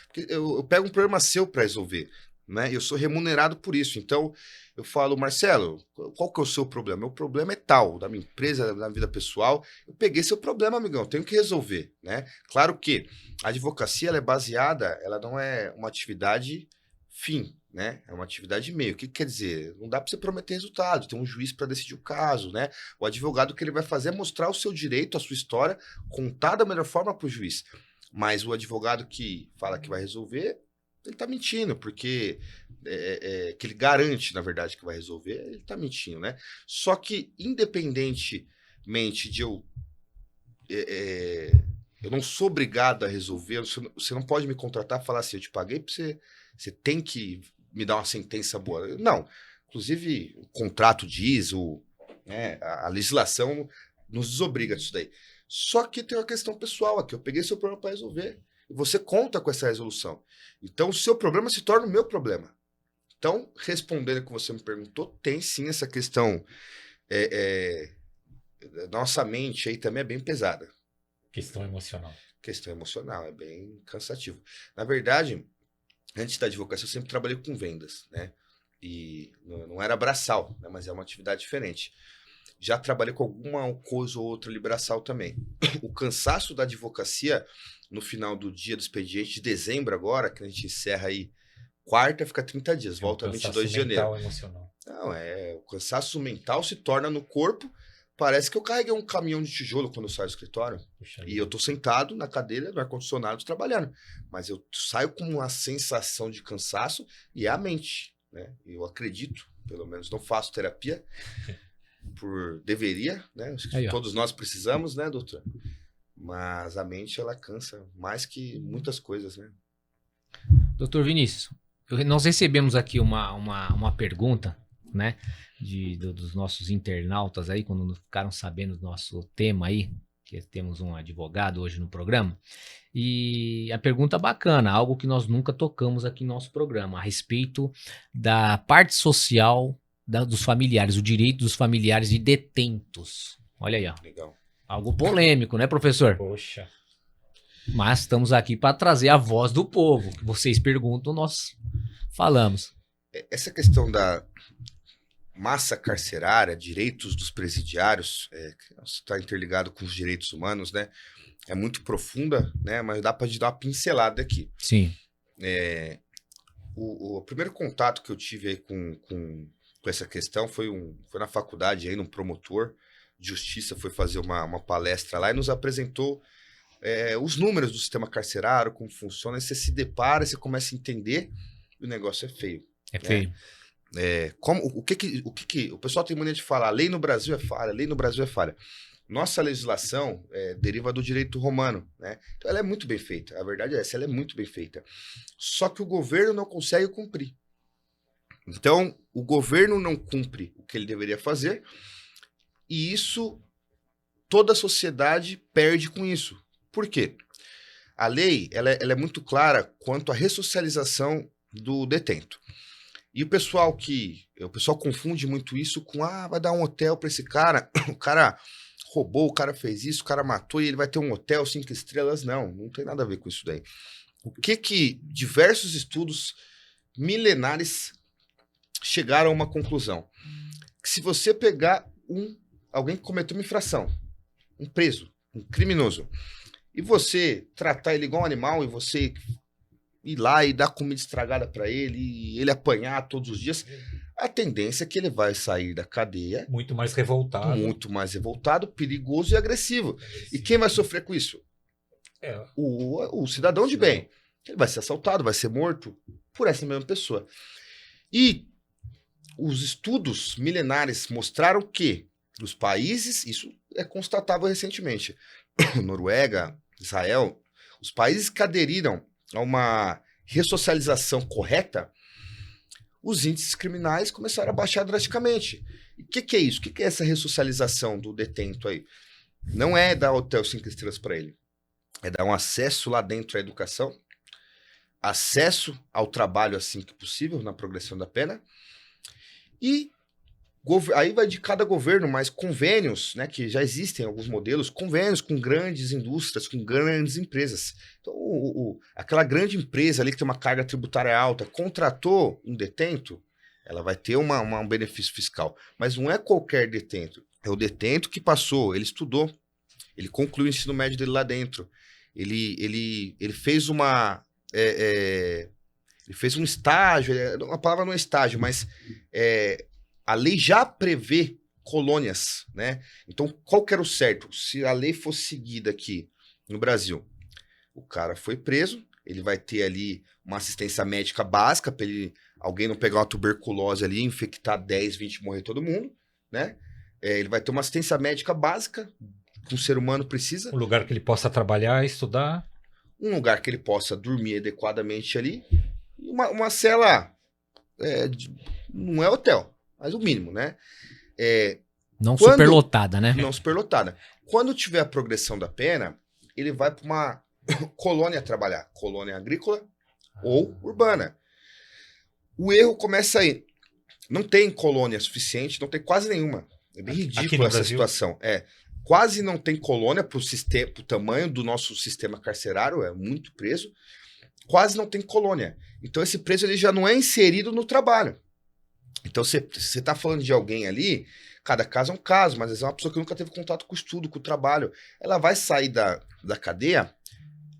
Porque eu pego um problema seu para resolver, né? Eu sou remunerado por isso. Então, eu falo, Marcelo, qual que é o seu problema? Meu problema é tal, da minha empresa, da vida pessoal. Eu peguei seu problema, amigão, tenho que resolver, né? Claro que a advocacia ela é baseada, ela não é uma atividade fim, né? É uma atividade meio. O que quer dizer? Não dá para você prometer resultado, tem um juiz para decidir o caso, né? O advogado o que ele vai fazer é mostrar o seu direito, a sua história, contar da melhor forma para o juiz. Mas o advogado que fala que vai resolver, ele tá mentindo, porque que ele garante, na verdade, que vai resolver, ele tá mentindo, né? Só que, independentemente de eu não sou obrigado a resolver, você não pode me contratar e falar assim, eu te paguei pra você tem que me dar uma sentença boa. Não. Inclusive, o contrato diz, a legislação nos desobriga disso daí. Só que tem uma questão pessoal aqui. Eu peguei seu problema para resolver. E você conta com essa resolução. Então, o seu problema se torna o meu problema. Então, respondendo o que você me perguntou, tem sim essa questão. Nossa mente aí também é bem pesada. Questão emocional. Questão emocional, é bem cansativo. Na verdade, antes da advocacia, eu sempre trabalhei com vendas, né? E não era braçal, né? Mas é uma atividade diferente. Já trabalhei com alguma coisa ou outra ali braçal também. O cansaço da advocacia, no final do dia do expediente de dezembro agora, que a gente encerra aí quarta, fica 30 dias, volta 22 de janeiro. Mental, emocional. Não, o cansaço mental se torna no corpo. Parece que eu carreguei um caminhão de tijolo quando eu saio do escritório. Puxa, e eu tô sentado na cadeira, no ar-condicionado, trabalhando. Mas eu saio com uma sensação de cansaço e é a mente, né? Eu acredito, pelo menos, não faço terapia, deveria, né? Acho que todos nós precisamos, né, doutor? Mas a mente, ela cansa mais que muitas coisas, né? Doutor Vinícius, nós recebemos aqui uma pergunta, né, dos nossos internautas aí, quando ficaram sabendo do nosso tema aí, que temos um advogado hoje no programa. E a pergunta bacana, algo que nós nunca tocamos aqui no nosso programa, a respeito da parte social dos familiares, o direito dos familiares de detentos. Olha aí, ó. Legal. Algo polêmico, né, professor? Poxa. Mas estamos aqui para trazer a voz do povo. Que vocês perguntam, nós falamos. Essa questão da massa carcerária, direitos dos presidiários, que está interligado com os direitos humanos, né? É muito profunda, né? Mas dá para dar uma pincelada aqui. Sim. O primeiro contato que eu tive aí com essa questão foi na faculdade, aí, num promotor de justiça foi fazer uma palestra lá e nos apresentou os números do sistema carcerário, como funciona, e você se depara, você começa a entender e o negócio é feio. É feio. O pessoal tem mania de falar, lei no Brasil é falha, lei no Brasil é falha. Nossa legislação deriva do direito romano, né? Então ela é muito bem feita, a verdade é essa, ela é muito bem feita. Só que o governo não consegue cumprir. Então, o governo não cumpre o que ele deveria fazer e isso, toda a sociedade perde com isso. Por quê? A lei ela é muito clara quanto à ressocialização do detento. E o pessoal confunde muito isso com, vai dar um hotel para esse cara, o cara roubou, o cara fez isso, o cara matou e ele vai ter um hotel 5 estrelas. Não tem nada a ver com isso daí. O que diversos estudos milenares chegaram a uma conclusão? Que se você pegar alguém que cometeu uma infração, um preso, um criminoso, e você tratar ele igual um animal e você ir lá e dar comida estragada para ele e ele apanhar todos os dias, a tendência é que ele vai sair da cadeia muito mais revoltado, perigoso e agressivo. E quem vai sofrer com isso? O cidadão de bem. Ele vai ser assaltado, vai ser morto por essa mesma pessoa. E os estudos milenares mostraram que os países, isso é constatável recentemente, Noruega, Israel, os países que aderiram a uma ressocialização correta, os índices criminais começaram a baixar drasticamente. E o que é isso? O que é essa ressocialização do detento aí? Não é dar hotel 5 estrelas para ele. É dar um acesso lá dentro à educação, acesso ao trabalho assim que possível, na progressão da pena, e aí vai de cada governo, mas convênios, né, que já existem alguns modelos, convênios com grandes indústrias, com grandes empresas. Então, aquela grande empresa ali que tem uma carga tributária alta, contratou um detento, ela vai ter um benefício fiscal. Mas não é qualquer detento, é o detento que passou, ele estudou, ele concluiu o ensino médio dele lá dentro, ele fez ele fez um estágio, a palavra não é estágio, mas a lei já prevê colônias, né? Então, qual que era o certo? Se a lei fosse seguida aqui no Brasil, o cara foi preso, ele vai ter ali uma assistência médica básica para alguém não pegar uma tuberculose ali, infectar 10, 20, morrer todo mundo, né? Ele vai ter uma assistência médica básica que um ser humano precisa. Um lugar que ele possa trabalhar, estudar. Um lugar que ele possa dormir adequadamente ali. E uma cela, não é hotel, mas o mínimo, né? Não superlotada, né? Não superlotada. Quando tiver a progressão da pena, ele vai para uma colônia trabalhar. Colônia agrícola ou urbana. O erro começa aí. Não tem colônia suficiente, não tem quase nenhuma. É bem ridícula essa situação. Quase não tem colônia para o tamanho do nosso sistema carcerário, é muito preso. Quase não tem colônia. Então esse preso ele já não é inserido no trabalho. Então você está falando de alguém ali, cada caso é um caso, mas às vezes é uma pessoa que nunca teve contato com o estudo, com o trabalho. Ela vai sair da cadeia,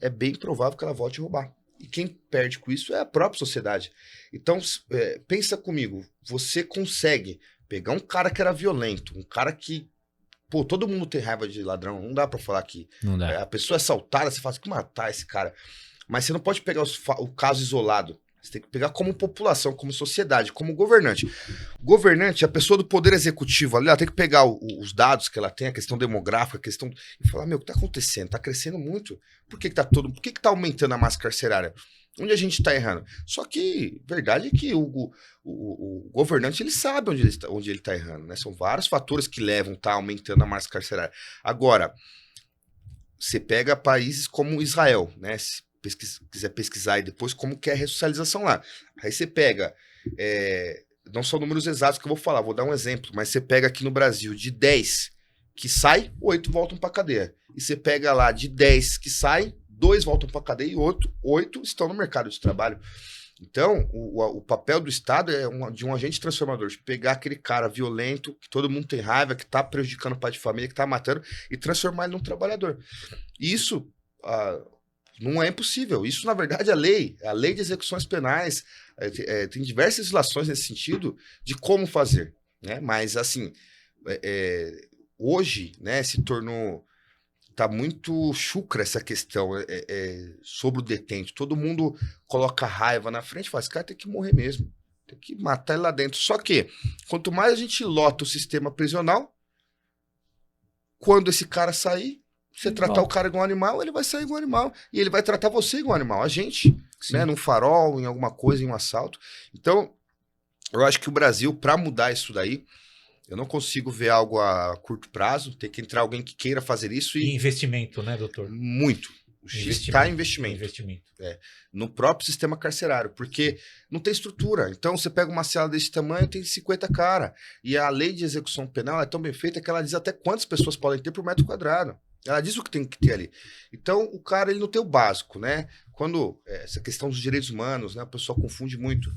é bem provável que ela volte a roubar. E quem perde com isso é a própria sociedade. Então, pensa comigo, você consegue pegar um cara que era violento, um cara que, todo mundo tem raiva de ladrão, não dá pra falar que não dá. A pessoa é assaltada, você fala, tem que matar esse cara. Mas você não pode pegar o caso isolado. Você tem que pegar como população, como sociedade, como governante. Governante, a pessoa do poder executivo ali, ela tem que pegar os dados que ela tem, a questão demográfica, e falar, o que tá acontecendo? Tá crescendo muito. Por que tá aumentando a massa carcerária? Onde a gente está errando? Só que, verdade é que o governante, ele sabe onde ele está errando, né? São vários fatores que levam, tá aumentando a massa carcerária. Agora, você pega países como Israel, né? Se quiser pesquisar aí depois como que é a ressocialização lá. Aí você pega, não são números exatos que eu vou falar, vou dar um exemplo, mas você pega aqui no Brasil, de 10 que sai, 8 voltam para cadeia. E você pega lá, de 10 que sai, 2 voltam para a cadeia e 8 estão no mercado de trabalho. Então, o papel do Estado é de um agente transformador, de pegar aquele cara violento, que todo mundo tem raiva, que está prejudicando o pai de família, que está matando, e transformar ele num trabalhador. E isso não é impossível. Isso, na verdade, é a lei de execuções penais, tem diversas legislações nesse sentido de como fazer, né? Mas, assim, hoje, né, se tornou... Tá muito chucra essa questão sobre o detento. Todo mundo coloca raiva na frente e fala, esse cara tem que morrer mesmo. Tem que matar ele lá dentro. Só que, quanto mais a gente lota o sistema prisional, quando esse cara sair, você tratar o cara igual um animal, ele vai sair igual um animal. E ele vai tratar você igual um animal. A gente, né, num farol, em alguma coisa, em um assalto. Então, eu acho que o Brasil, para mudar isso daí, eu não consigo ver algo a curto prazo. Tem que entrar alguém que queira fazer isso. E investimento, né, doutor? Muito. O X está em investimento. No próprio sistema carcerário, porque não tem estrutura. Então, você pega uma cela desse tamanho, tem 50 cara. E a lei de execução penal é tão bem feita que ela diz até quantas pessoas podem ter por metro quadrado. Ela diz o que tem que ter ali. Então, o cara ele não tem o básico, né? Quando essa questão dos direitos humanos, né, a pessoa confunde muito.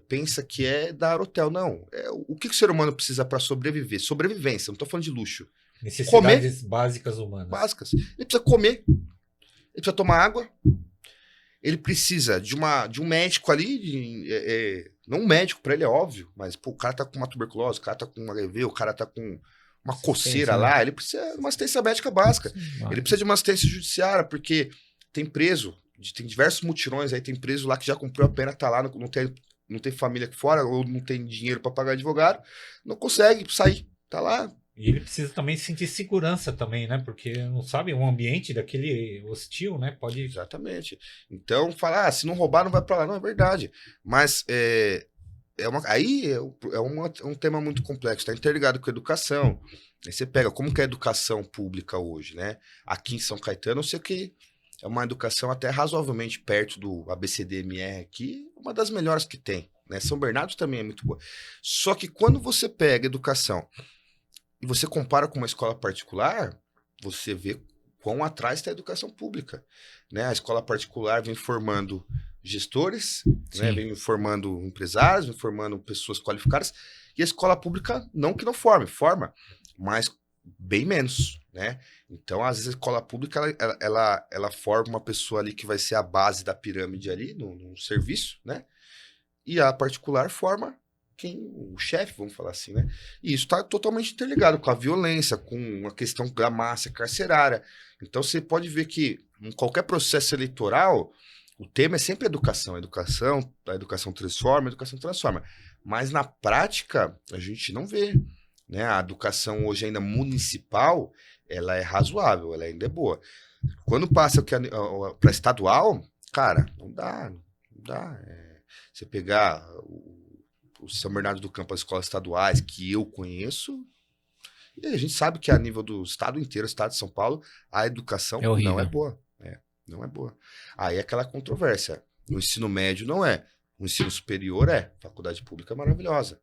Pensa que é dar hotel. Não. O que o ser humano precisa para sobreviver? Sobrevivência, não estou falando de luxo. Necessidades básicas humanas. Básicas. Ele precisa comer, ele precisa tomar água, ele precisa de um médico ali, não um médico para ele, é óbvio, mas pô, o cara tá com uma tuberculose, o cara tá com um HIV, o cara tá com uma coceira lá, ele precisa de uma assistência médica básica. Ele precisa de uma assistência judiciária, porque tem preso, tem diversos mutirões aí, tem preso lá que já cumpriu a pena, tá lá, não tem família aqui fora, ou não tem dinheiro para pagar advogado, não consegue sair, tá lá. E ele precisa também sentir segurança também, né? Porque não sabe, um ambiente daquele hostil, né? Pode... Exatamente. Então, falar, se não roubar, não vai para lá. Não, é verdade. Mas aí é um tema muito complexo, está interligado com a educação. Aí você pega como que é a educação pública hoje, né? Aqui em São Caetano, eu sei que é uma educação até razoavelmente perto do ABCDMR aqui, uma das melhores que tem, né? São Bernardo também é muito boa. Só que quando você pega educação e você compara com uma escola particular, você vê quão atrás está a educação pública, né? A escola particular vem formando gestores, né? Vem formando empresários, vem formando pessoas qualificadas, e a escola pública não que não forma, mas bem menos, né? Então, às vezes, a escola pública, ela forma uma pessoa ali que vai ser a base da pirâmide ali, no serviço, né? E a particular forma o chefe, vamos falar assim, né? E isso está totalmente interligado com a violência, com a questão da massa carcerária. Então, você pode ver que em qualquer processo eleitoral, o tema é sempre educação. A educação transforma. Mas, na prática, a gente não vê, né? A educação hoje ainda municipal, ela é razoável, ela ainda é boa. Quando passa para estadual, cara, não dá. Você pegar o São Bernardo do Campo, as escolas estaduais que eu conheço, e a gente sabe que a nível do estado inteiro, estado de São Paulo, a educação não é boa. Não é boa. Aí é aquela controvérsia. No ensino médio não é. No ensino superior é. Faculdade pública é maravilhosa.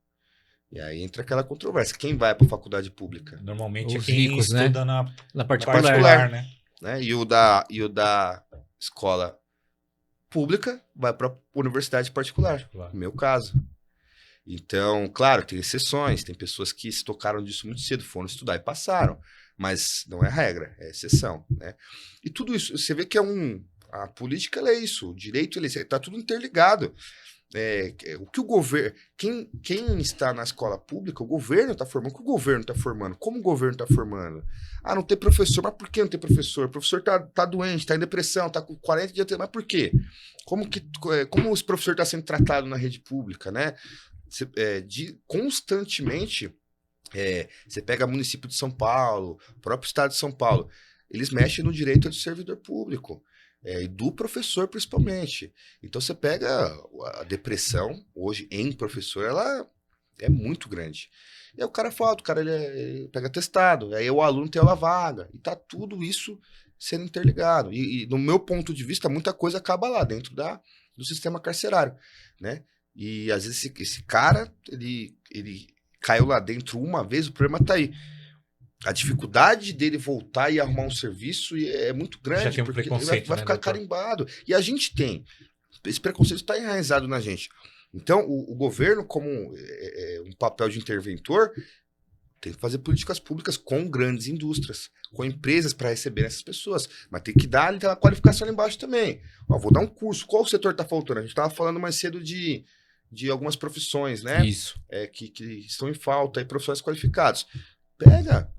E aí entra aquela controvérsia. Quem vai para faculdade pública? Normalmente Os é quem ricos, estuda né? na particular, né? E o da escola pública vai para universidade particular. No meu caso. Então, claro, tem exceções, tem pessoas que se tocaram disso muito cedo, foram estudar e passaram, mas não é regra, é exceção, né? E tudo isso, você vê que a política é isso, o direito está tudo interligado. O que o governo, quem está na escola pública, o governo está formando, o que o governo está formando, como o governo está formando? Não tem professor, mas por que não tem professor? O professor tá doente, está em depressão, está com 40 dias, mas por quê? Como esse professor está sendo tratado na rede pública, né? Constantemente, você pega o município de São Paulo, o próprio estado de São Paulo, eles mexem no direito do servidor público. E do professor, principalmente. Então, você pega a depressão, hoje, em professor, ela é muito grande. E aí o cara falta, ele pega testado, aí o aluno tem uma vaga, e tá tudo isso sendo interligado. E no meu ponto de vista, muita coisa acaba lá, dentro do sistema carcerário, né? E às vezes esse cara, ele caiu lá dentro uma vez, o problema tá aí. A dificuldade dele voltar e arrumar um serviço é muito grande, Já tem um porque preconceito, ele vai né, ficar doutor? carimbado. E a gente tem. Esse preconceito está enraizado na gente. Então, o governo, como um papel de interventor, tem que fazer políticas públicas com grandes indústrias, com empresas para receber essas pessoas. Mas tem que dar a qualificação lá embaixo também. Ó, vou dar um curso. Qual o setor está faltando? A gente estava falando mais cedo de algumas profissões, né? Isso. Que estão em falta, aí, profissionais qualificados. Pega,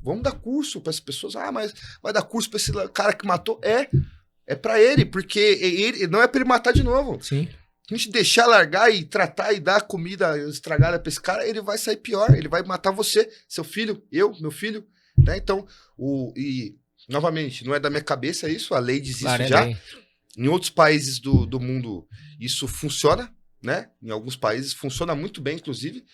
vamos dar curso para essas pessoas. Ah, mas vai dar curso para esse cara que matou? É para ele, porque ele não é para ele matar de novo. Sim. A gente deixar largar e tratar e dar comida estragada para esse cara, ele vai sair pior, ele vai matar você, seu filho, meu filho, né? Então, novamente, não é da minha cabeça isso, a lei diz isso Claro, já. lei. Em outros países do mundo isso funciona, né? Em alguns países funciona muito bem, inclusive,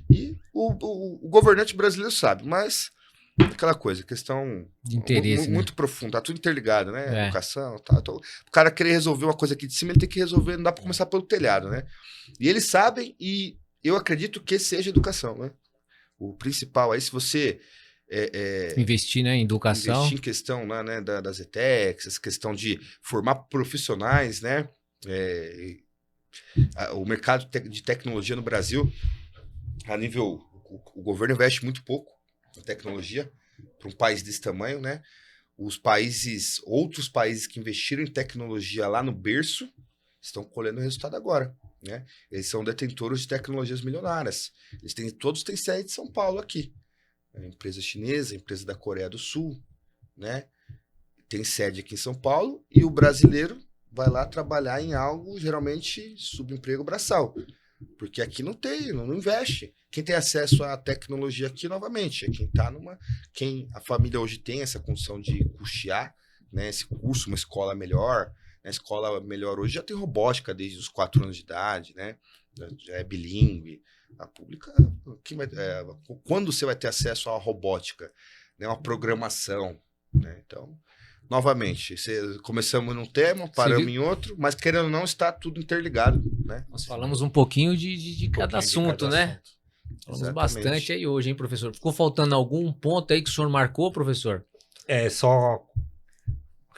e o governante brasileiro sabe, mas aquela coisa, questão De interesse, muito profunda, tá tudo interligado, né? É. Educação, tá, então, o cara querer resolver uma coisa aqui de cima, ele tem que resolver, não dá para começar pelo telhado, né? E eles sabem, e eu acredito que seja educação, né? O principal aí, se você Investir, né, em educação. investir em questão né, das ETECs, essa questão de formar profissionais, né? O mercado de tecnologia no Brasil, a nível, o governo investe muito pouco em tecnologia para um país desse tamanho, né? Outros países que investiram em tecnologia lá no berço estão colhendo o resultado agora, né? Eles são detentores de tecnologias milionárias. Todos têm sede de São Paulo aqui. A empresa chinesa, a empresa da Coreia do Sul, né? Tem sede aqui em São Paulo e o brasileiro vai lá trabalhar em algo, geralmente, subemprego braçal. Porque aqui não investe. Quem tem acesso à tecnologia aqui, novamente, é quem a família hoje tem essa condição de custear, né, esse curso, uma escola melhor. A escola melhor hoje já tem robótica desde os 4 anos de idade, né? Já é bilíngue. A pública, quando você vai ter acesso à robótica, né, uma programação, né? Então, novamente, começamos num tema, paramos em outro, mas querendo ou não, está tudo interligado, né? Nós falamos um pouquinho de cada assunto, né? Falamos Exatamente. bastante aí hoje, hein, professor? Ficou faltando algum ponto aí que o senhor marcou, professor? Só...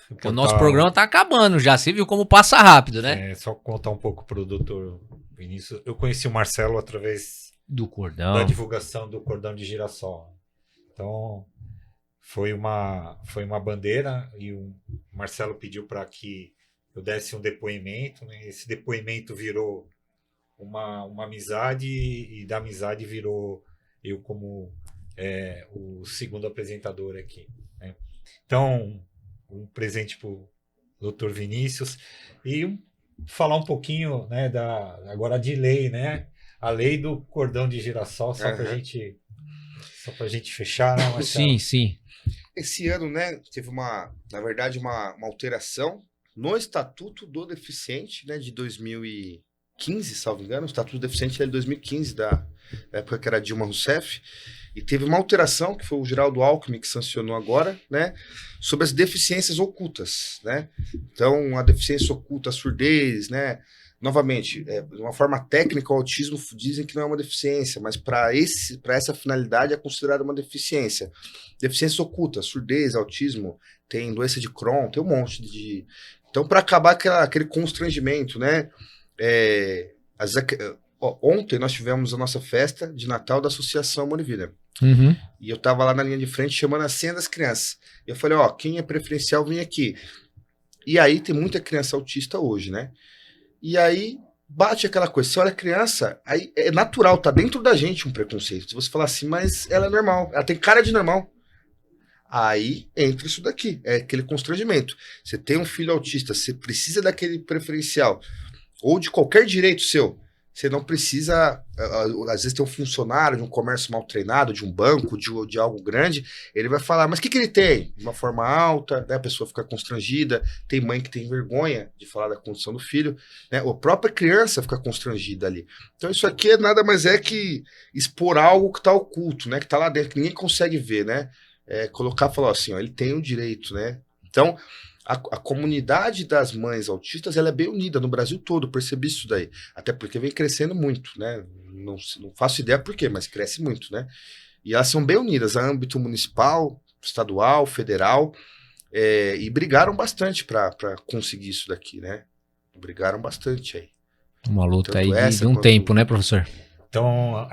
Porque o nosso programa tá acabando já, você viu como passa rápido, né? Só contar um pouco pro doutor Vinícius. Eu conheci o Marcelo através Do cordão. da divulgação do cordão de girassol. Então, foi uma bandeira e o Marcelo pediu para que eu desse um depoimento, né? Esse depoimento virou uma amizade e da amizade virou eu como o segundo apresentador aqui, né? Então, um presente para o Dr. Vinícius e falar um pouquinho, né, agora de lei, né? A lei do cordão de girassol, só para gente fechar, né, Marcelo? Sim. Esse ano, né, teve na verdade, uma alteração no Estatuto do Deficiente, né, de 2015, salvo engano. O Estatuto do Deficiente é de 2015, da época que era Dilma Rousseff. E teve uma alteração, que foi o Geraldo Alckmin que sancionou agora, né, sobre as deficiências ocultas, né? Então, a deficiência oculta, a surdez, né? Novamente, de uma forma técnica, o autismo dizem que não é uma deficiência, mas para essa finalidade é considerada uma deficiência. Deficiência oculta, surdez, autismo, tem doença de Crohn, tem um monte de... Então, para acabar aquele constrangimento, né? Ontem nós tivemos a nossa festa de Natal da Associação Amor e Vida. Uhum. E eu tava lá na linha de frente chamando a senha das crianças. E eu falei, quem é preferencial vem aqui. E aí tem muita criança autista hoje, né? E aí bate aquela coisa, você olha a criança, aí é natural, tá dentro da gente um preconceito. Se você falar assim, mas ela é normal, ela tem cara de normal. Aí entra isso daqui, é aquele constrangimento. Você tem um filho autista, você precisa daquele preferencial, ou de qualquer direito seu. Você não precisa, às vezes tem um funcionário de um comércio mal treinado, de um banco, de algo grande, ele vai falar, mas o que ele tem? De uma forma alta, né? A pessoa fica constrangida, tem mãe que tem vergonha de falar da condição do filho, né? A própria criança fica constrangida ali. Então isso aqui nada mais é que expor algo que está oculto, né? Que está lá dentro, que ninguém consegue ver, né? Colocar e falar assim, ó, ele tem o direito, né? Então, a comunidade das mães autistas ela é bem unida no Brasil todo, percebi isso daí. Até porque vem crescendo muito, né? Não faço ideia por quê, mas cresce muito, né? E elas são bem unidas a âmbito municipal, estadual, federal, e brigaram bastante para conseguir isso daqui, né? Brigaram bastante aí. Uma luta Tanto aí essa de um quanto- tempo, né, professor? Então,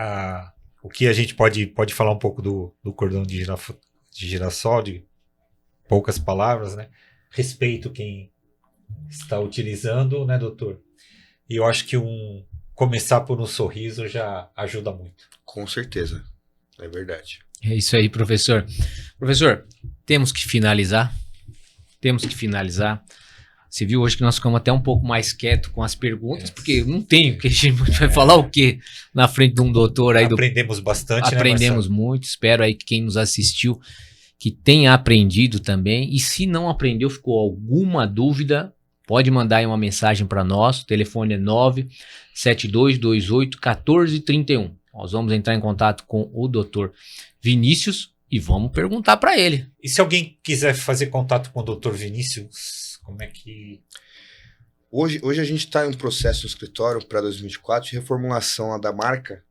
o que a gente pode falar um pouco do cordão de girassol, de poucas palavras, né? Respeito quem está utilizando, né, doutor? E eu acho que começar por um sorriso já ajuda muito. Com certeza, é verdade. É isso aí, professor. Professor, temos que finalizar. Temos que finalizar. Você viu hoje que nós ficamos até um pouco mais quietos com as perguntas, porque não tem o que a gente vai falar o quê na frente de um doutor aí. Aprendemos bastante, Aprendemos né, muito. Espero aí que quem nos assistiu que tenha aprendido também. E se não aprendeu, ficou alguma dúvida, pode mandar aí uma mensagem para nós. O telefone é 972281431. Nós vamos entrar em contato com o Dr. Vinícius e vamos perguntar para ele. E se alguém quiser fazer contato com o Dr. Vinícius, como é que... Hoje a gente está em um processo no escritório para 2024 de reformulação da marca.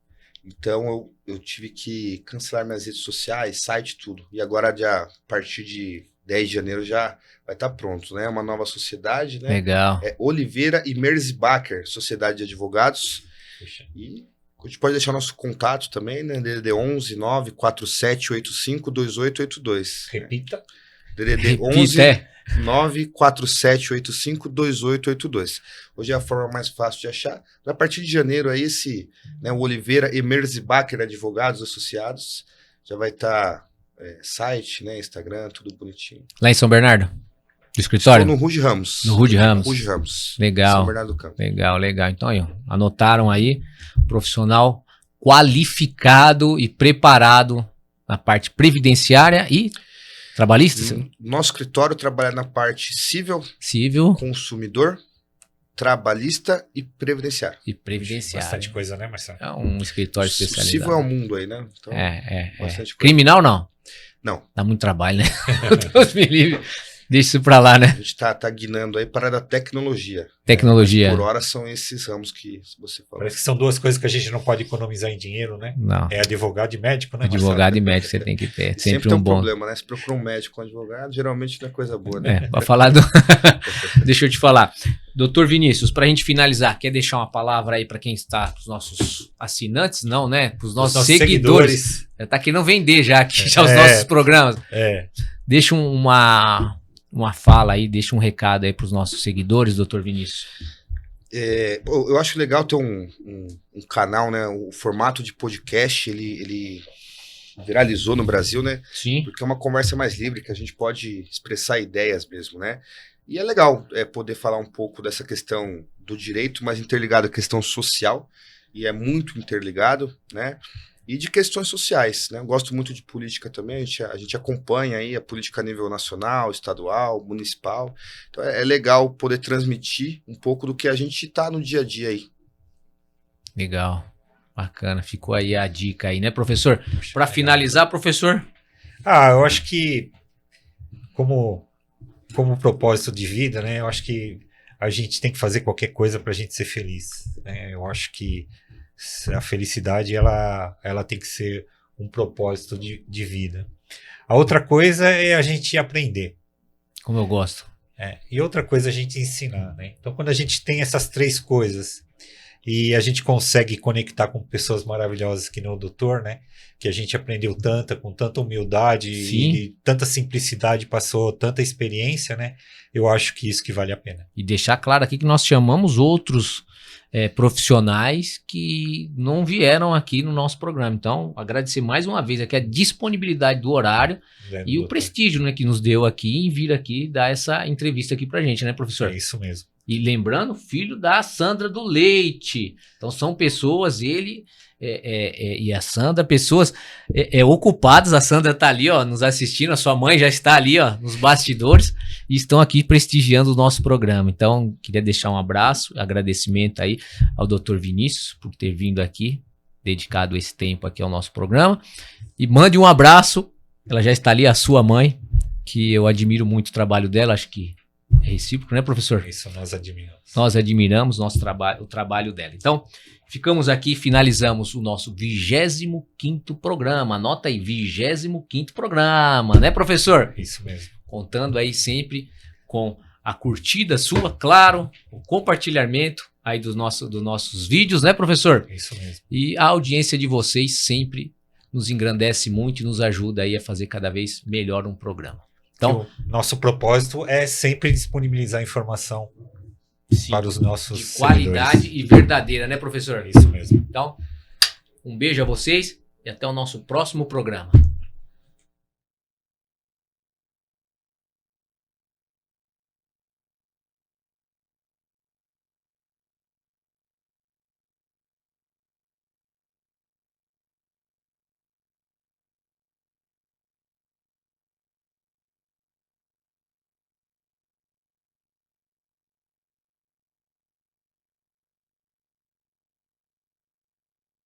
Então eu tive que cancelar minhas redes sociais, site, tudo. E agora, a partir de 10 de janeiro, já vai estar pronto, né? Uma nova sociedade, né? Legal. É Oliveira e Merzbacher, Sociedade de Advogados. E a gente pode deixar nosso contato também, né? DDD 11 94785 2882. Repita. DDD 11 94785 2882. Hoje é a forma mais fácil de achar. A partir de janeiro, aí o Oliveira e Merzbacher Advogados Associados já vai estar site, né, Instagram, tudo bonitinho. Lá em São Bernardo? Do escritório? Estou no Rude Ramos. No Rude Ramos. Rude Ramos. Legal. São Bernardo do Campo. Legal. Então aí, ó, anotaram aí, profissional qualificado e preparado na parte previdenciária e trabalhista? Nosso escritório trabalha na parte civil, consumidor, trabalhista e previdenciário. Bastante coisa, né, Marcelo? É um escritório especializado. Civil é o mundo aí, né? Então, bastante coisa. Criminal não? Não. Dá muito trabalho, né? Deus me livre. Deixa isso pra lá, né? A gente tá guinando aí para a tecnologia. Tecnologia. Por hora são esses ramos que você falou. Parece que são duas coisas que a gente não pode economizar em dinheiro, né? Não. É advogado e médico, né? Advogado e médico você tem que ter. Sempre tem um bom problema, né? Se procura um médico com advogado, geralmente não é coisa boa, né? Pra falar do... Deixa eu te falar. Doutor Vinícius, pra gente finalizar, quer deixar uma palavra aí pra quem está, pros nossos assinantes? Não, né? Pros nossos seguidores. Tá querendo vender já aqui, já os nossos programas. Deixa uma fala aí, deixa um recado aí pros nossos seguidores, doutor Vinícius. Eu acho legal ter um canal, né? O formato de podcast, ele viralizou no Brasil, né? Sim. Porque é uma conversa mais livre, que a gente pode expressar ideias mesmo, né? E é legal poder falar um pouco dessa questão do direito, mas interligado à questão social, e é muito interligado, né? E de questões sociais, né? Eu gosto muito de política também, a gente acompanha aí a política a nível nacional, estadual, municipal. Então é legal poder transmitir um pouco do que a gente tá no dia a dia aí. Legal, bacana, ficou aí a dica aí, né, professor? Para finalizar, professor? Eu acho que como propósito de vida, né? Eu acho que a gente tem que fazer qualquer coisa para a gente ser feliz, né? Eu acho que a felicidade ela tem que ser um propósito de vida. A outra coisa é a gente aprender. Como eu gosto. E outra coisa é a gente ensinar, né? Então, quando a gente tem essas três coisas e a gente consegue conectar com pessoas maravilhosas que nem o doutor, né? Que a gente aprendeu com tanta humildade e tanta simplicidade, passou tanta experiência, né? Eu acho que isso que vale a pena. E deixar claro aqui que nós chamamos outros profissionais que não vieram aqui no nosso programa. Então, agradecer mais uma vez aqui a disponibilidade do horário e o prestígio, né, que nos deu aqui em vir aqui dar essa entrevista aqui pra gente, né, professor? É isso mesmo. E lembrando, filho da Sandra do Leite. Então são pessoas, ele e a Sandra, pessoas ocupadas. A Sandra tá ali, ó, nos assistindo. A sua mãe já está ali, ó, nos bastidores. E estão aqui prestigiando o nosso programa. Então, queria deixar um abraço, agradecimento aí ao Dr. Vinícius por ter vindo aqui, dedicado esse tempo aqui ao nosso programa. E mande um abraço. Ela já está ali, a sua mãe, que eu admiro muito o trabalho dela. Acho que é recíproco, né, professor? Isso, nós admiramos. Nós admiramos o trabalho dela. Então, ficamos aqui, finalizamos o nosso 25º programa. Anota aí, 25º programa, né, professor? Isso mesmo. Contando aí sempre com a curtida sua, claro, o compartilhamento aí dos nossos vídeos, né, professor? Isso mesmo. E a audiência de vocês sempre nos engrandece muito e nos ajuda aí a fazer cada vez melhor um programa. Então, o nosso propósito é sempre disponibilizar informação sim, para os nossos de qualidade seguidores. e verdadeira, né, professor? Isso mesmo. Então, um beijo a vocês e até o nosso próximo programa.